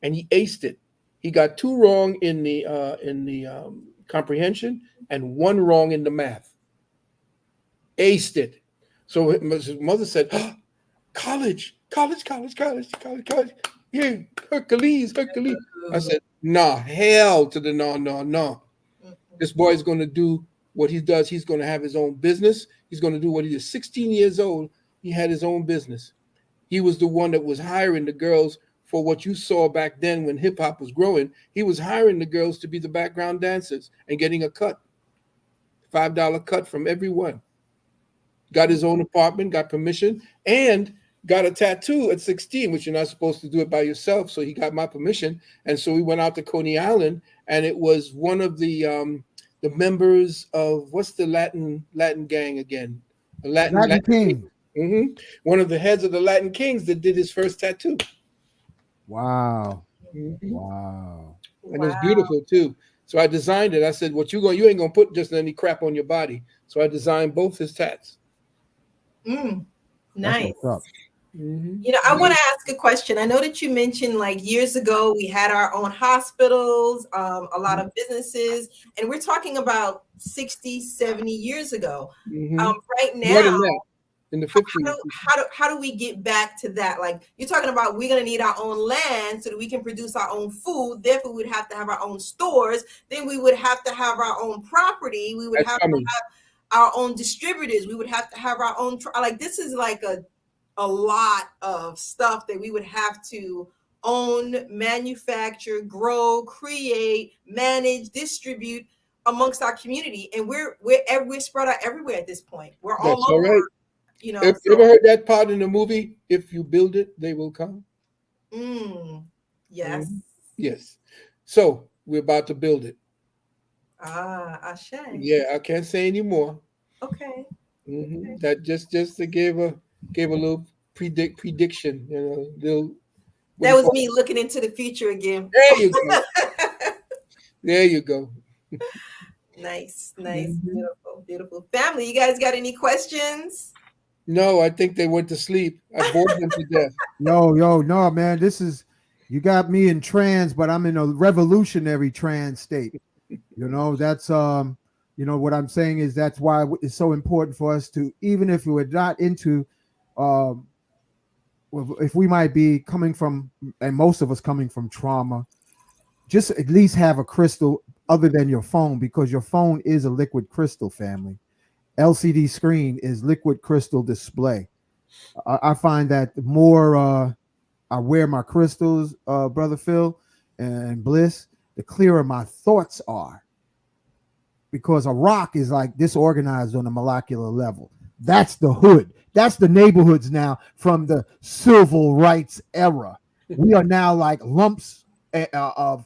and he aced it. He got 2 wrong in the comprehension and 1 wrong in the math. Aced it. So his mother said, oh, college. Yeah, Hercules. I said, nah, hell to the no. This boy's going to do what he does. He's going to have his own business. He's going to do what he is. 16 years old, he had his own business. He was the one that was hiring the girls for what you saw back then when hip hop was growing. He was hiring the girls to be the background dancers and getting a cut, $5 cut from everyone. Got his own apartment, got permission, and got a tattoo at 16, which you're not supposed to do it by yourself. So he got my permission. And so we went out to Coney Island, and it was one of the members of, what's the Latin gang again? The Latin King. One of the heads of the Latin Kings that did his first tattoo. Wow. Wow. And it was beautiful too. So I designed it. I said, you ain't gonna put just any crap on your body. So I designed both his tats. Nice. You know, I want to ask a question. I know that you mentioned like years ago we had our own hospitals, a lot of businesses, and we're talking about 60, 70 years ago. Right now, in the 50s. How do we get back to that? Like you're talking about, we're going to need our own land so that we can produce our own food. Therefore, we'd have to have our own stores. Then we would have to have our own property. We would have to have our own distributors. We would have to have our own, like this is like a lot of stuff that we would have to own, manufacture, grow, create, manage, distribute amongst our community. And we're spread out everywhere at this point. We're all over. Right. You know, you ever heard that part in the movie? If you build it, they will come. Yes. Yes. So we're about to build it. Ashe. Yeah, I can't say any more. Okay. Okay. That just to give a little prediction. You know, that was me looking into the future again. There you go. There you go. Nice. Beautiful family. You guys got any questions? No, I think they went to sleep. I bored them to death. No, man. You got me in trance, but I'm in a revolutionary trance state. You know, that's what I'm saying is that's why it's so important for us to, even if we're not into, if we might be coming from, and most of us coming from trauma, just at least have a crystal other than your phone, because your phone is a liquid crystal, family. LCD screen is liquid crystal display. I find that the more I wear my crystals, Brother Phil and Bliss, the clearer my thoughts are. Because a rock is like disorganized on a molecular level. That's the hood. That's the neighborhoods now from the civil rights era. We are now like lumps of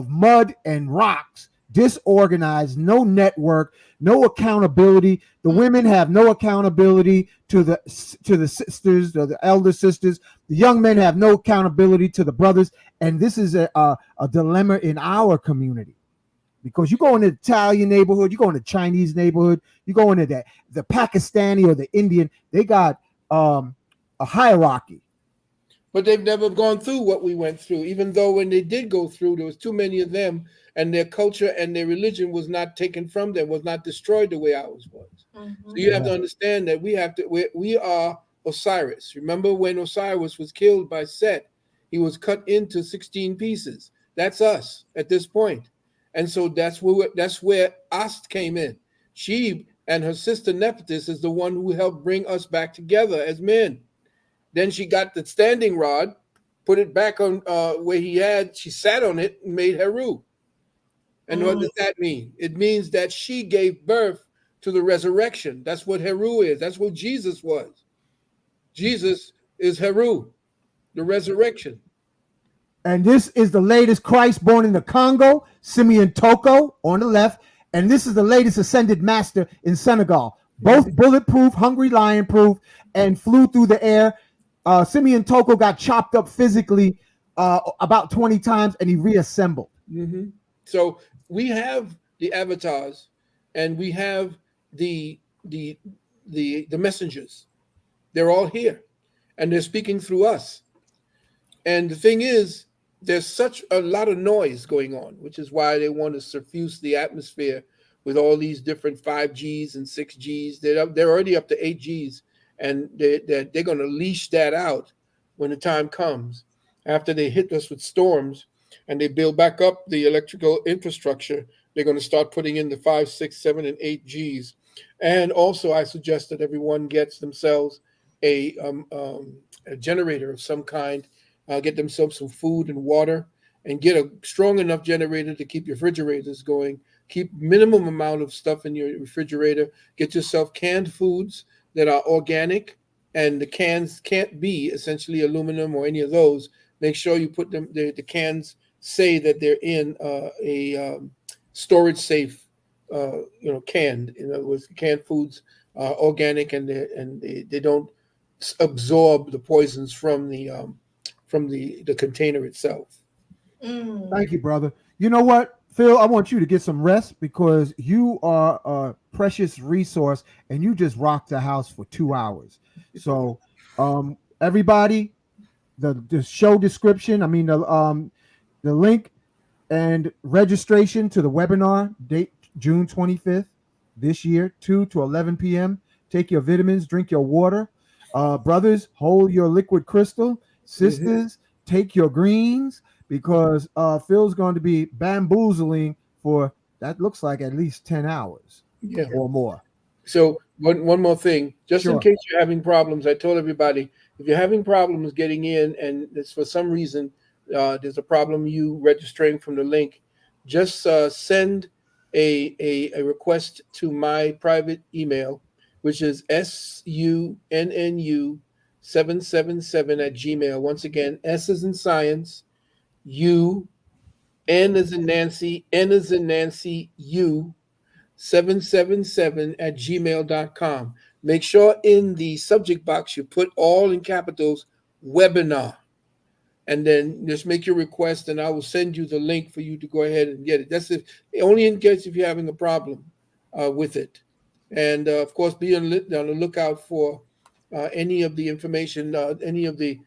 mud and rocks, disorganized, no network, no accountability. The women have no accountability to the sisters, or the elder sisters. The young men have no accountability to the brothers. And this is a dilemma in our community. Because you go in the Italian neighborhood, you go in the Chinese neighborhood, you go into the Pakistani or the Indian, they got a hierarchy. But they've never gone through what we went through, even though when they did go through, there was too many of them, and their culture and their religion was not taken from them, was not destroyed the way ours was. So you have to understand that we are Osiris. Remember when Osiris was killed by Set, he was cut into 16 pieces. That's us at this point. And so that's where Ast came in. She and her sister Nephthys is the one who helped bring us back together as men. Then she got the standing rod, put it back on where she sat on it and made Heru. And what does that mean? It means that she gave birth to the resurrection. That's what Heru is. That's what Jesus was. Jesus is Heru, the resurrection. And this is the latest Christ born in the Congo, Simeon Toko on the left. And this is the latest ascended master in Senegal. Both bulletproof, hungry lion proof, and flew through the air. Simeon Toko got chopped up physically about 20 times, and he reassembled. Mm-hmm. So we have the avatars, and we have the messengers. They're all here, and they're speaking through us. And the thing is, there's such a lot of noise going on, which is why they want to suffuse the atmosphere with all these different 5Gs and 6Gs. They're already up to 8Gs, and they're going to leash that out when the time comes, after they hit us with storms and they build back up the electrical infrastructure. They're going to start putting in the 5, 6, 7, and 8Gs. And also, I suggest that everyone gets themselves a generator of some kind. Get themselves some food and water, and get a strong enough generator to keep your refrigerators going. Keep minimum amount of stuff in your refrigerator. Get yourself canned foods that are organic, and the cans can't be essentially aluminum or any of those. Make sure you put them. The cans say that they're in a storage safe, canned. In other words, canned foods are organic, and they don't absorb the poisons from the container itself. Thank you, brother. You know what, Phil? I want you to get some rest because you are a precious resource and you just rocked the house for 2 hours. So, everybody, the show description, the link and registration to the webinar, date June 25th this year, 2 to 11 p.m. Take your vitamins, drink your water. Brothers, hold your liquid crystal. Sisters, take your greens, because Phil's going to be bamboozling for that looks like at least 10 hours or more. So one more thing, just in case you're having problems, I told everybody, if you're having problems getting in and it's for some reason there's a problem you registering from the link, just send a request to my private email, which is sunnu777@gmail. Once again, S is in science, U, N is in Nancy, N is in Nancy, U, 777@gmail.com. Make sure in the subject box you put all in capitals webinar, and then just make your request, and I will send you the link for you to go ahead and get it. That's only in case if you're having a problem with it. And of course, be on the lookout for any of the information, any of the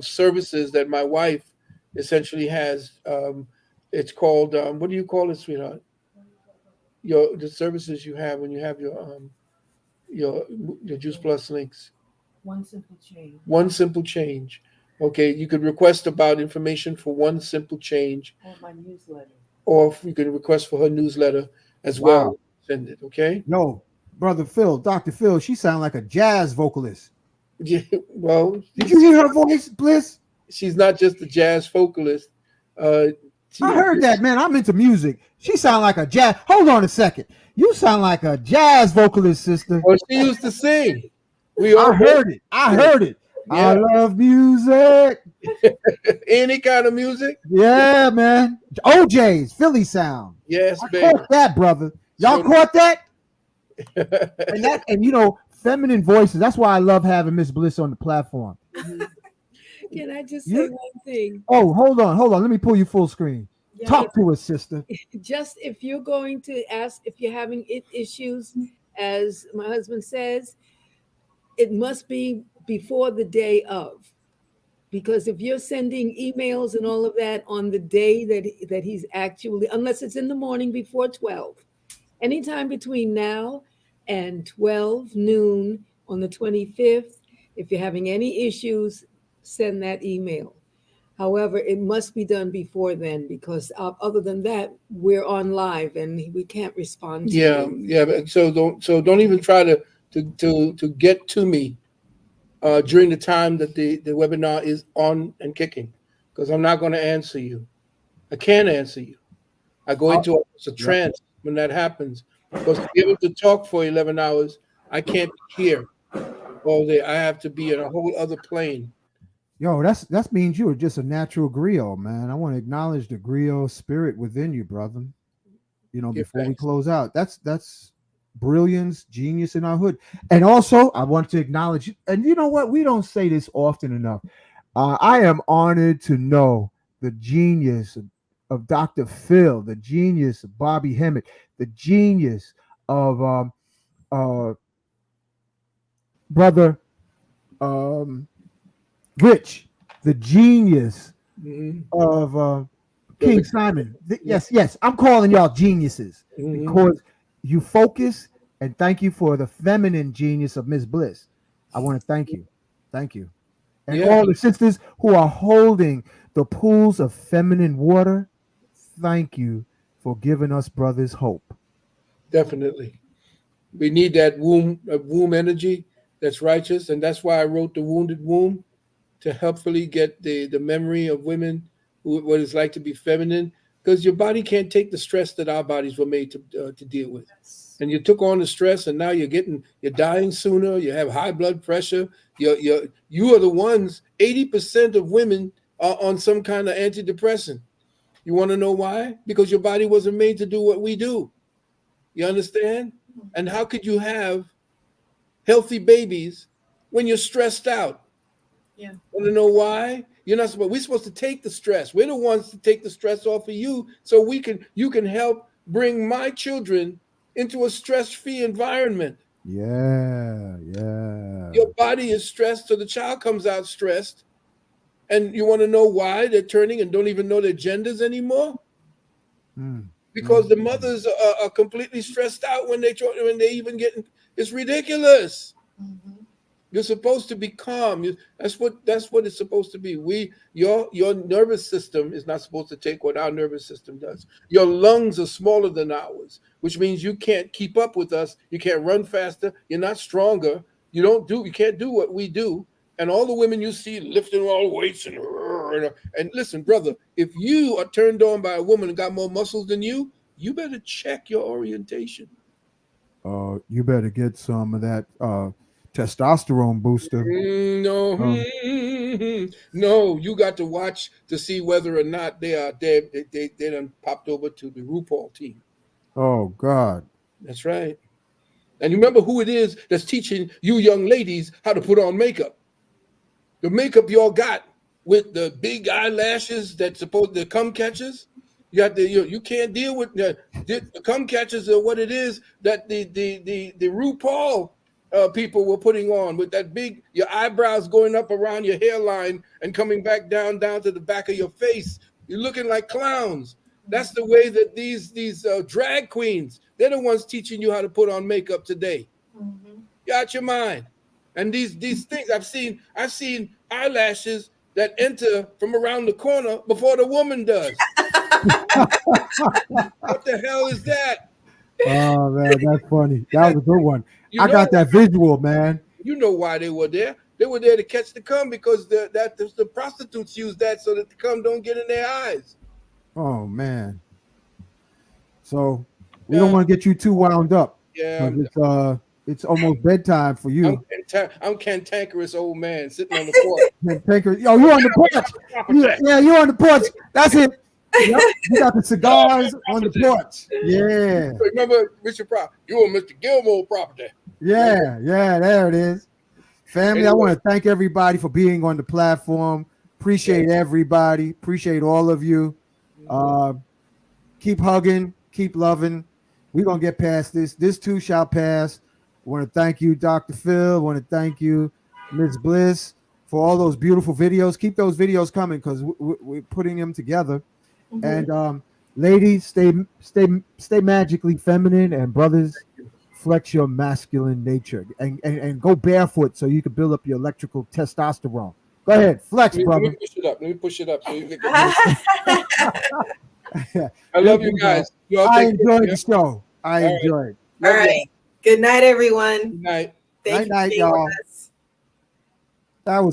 services that my wife essentially has. It's called what do you call it, sweetheart? The services you have when you have your Juice Plus links. One simple change. One simple change. Okay, you could request about information for One Simple Change. Or my newsletter. Or you can request for her newsletter as well. Send it, okay? No, brother Phil, Dr. Phil, she sounds like a jazz vocalist. Yeah, well, did you hear her voice, Bliss? She's not just a jazz vocalist. I heard that, man. I'm into music. She sound like a jazz. Hold on a second. You sound like a jazz vocalist, sister. Well, she used to sing. I heard it. Yeah. I love music. Any kind of music. Yeah, man. OJ's Philly sound. Yes, I caught that, brother. Y'all caught that? and feminine voices. That's why I love having Miss Bliss on the platform. Can I just say one thing? Oh, hold on. Let me pull you full screen. Yeah. Talk to us, sister. Just if you're going to ask if you're having issues, as my husband says, it must be before the day of, because if you're sending emails and all of that on the day that he's actually, unless it's in the morning before 12, anytime between now and 12 noon on the 25th, if you're having any issues, send that email. However, it must be done before then because other than that, we're on live and we can't respond to Yeah, you. yeah. So don't even try to get to me during the time that the webinar is on and kicking, because I'm not going to answer you. I can't answer you. I go into a Yep. trance when that happens. Because to be able to talk for 11 hours, I can't be here all day. I have to be in a whole other plane. Yo, that means you are just a natural griot, man. I want to acknowledge the griot spirit within you, brother. Give Before we thanks. close out, that's brilliance, genius in our hood. And also, I want to acknowledge, and you know what? We don't say this often enough. I am honored to know the genius of Dr. Phil, the genius of Bobby Hemmett, the genius of brother um, Rich, the genius Mhm. of King Brother. Simon. Yeah. Yes, I'm calling y'all geniuses Mhm. because you focus, and thank you for the feminine genius of Miss Bliss. I want to thank you, and Yeah, all the sisters who are holding the pools of feminine water. Thank you for giving us brothers hope. definitely. We need that womb energy that's righteous, and that's why I wrote the wounded womb, to helpfully get the memory of women, what it's like to be feminine, because your body can't take the stress that our bodies were made to deal with. And you took on the stress, and now you're dying sooner. You have high blood pressure. You are the ones. 80% of women are on some kind of antidepressant. You want to know why? Because your body wasn't made to do what we do. You understand? And how could you have healthy babies when you're stressed out? Yeah. Want to know why? You're not supposed. We're supposed to take the stress. We're the ones to take the stress off of you, so you can help bring my children into a stress-free environment. Yeah. Your body is stressed, so the child comes out stressed. And you want to know why they're turning and don't even know their genders anymore? Mm, Because mm, the mm. mothers are completely stressed out when they even getting. It's ridiculous. You're supposed to be calm. That's what it's supposed to be. Your nervous system is not supposed to take what our nervous system does. Your lungs are smaller than ours, which means you can't keep up with us. You can't run faster. You're not stronger. You can't do what we do. And all the women you see lifting all the weights and listen, brother, if you are turned on by a woman and got more muscles than you better check your orientation. You better get some of that testosterone booster. No, Um, no, you got to watch to see whether or not they done popped over to the RuPaul team. oh God. That's right. And you remember who it is that's teaching you young ladies how to put on makeup. The makeup y'all got with the big eyelashes that supposed to cum catchers. You can't deal with the cum catchers are what it is that the RuPaul people were putting on with that big your eyebrows going up around your hairline and coming back down to the back of your face. You're looking like clowns. That's the way that these drag queens, they're the ones teaching you how to put on makeup today. You're out your mind. And these things I've seen eyelashes that enter from around the corner before the woman does. What the hell is that? Oh man, that's funny. That was a good one. You I know got that visual, man. you know why they were there. They were there to catch the cum because the prostitutes use that so that the cum don't get in their eyes. Oh man. So we don't Yeah, want to get you too wound up yeah. because it's almost bedtime for I'm you. I'm cantankerous old man sitting on the porch. Yo, you on the porch. Yeah, you on the porch. That's it. Yep. You got the cigars on the porch. Yeah. Remember Richard Pryor? You on Mr. Gilmore property. Yeah, there it is. Family, I Anyway, want to thank everybody for being on the platform. Appreciate everybody. Appreciate all of you. Uh, keep hugging, keep loving. We're going to get past this. This too shall pass. I want to thank you, Dr. Phil. I want to thank you, Ms. Bliss, for all those beautiful videos. Keep those videos coming because we're putting them together. And ladies, stay magically feminine, and brothers, flex your masculine nature and go barefoot so you can build up your electrical testosterone. Go ahead, flex, Let brother. me push it up. Let me push it up so you can get. I love you guys. You all I take care. enjoyed the show. I All right. enjoyed. All Love right. Good night, everyone. Good night. Thank you for Night, being y'all. with us. That was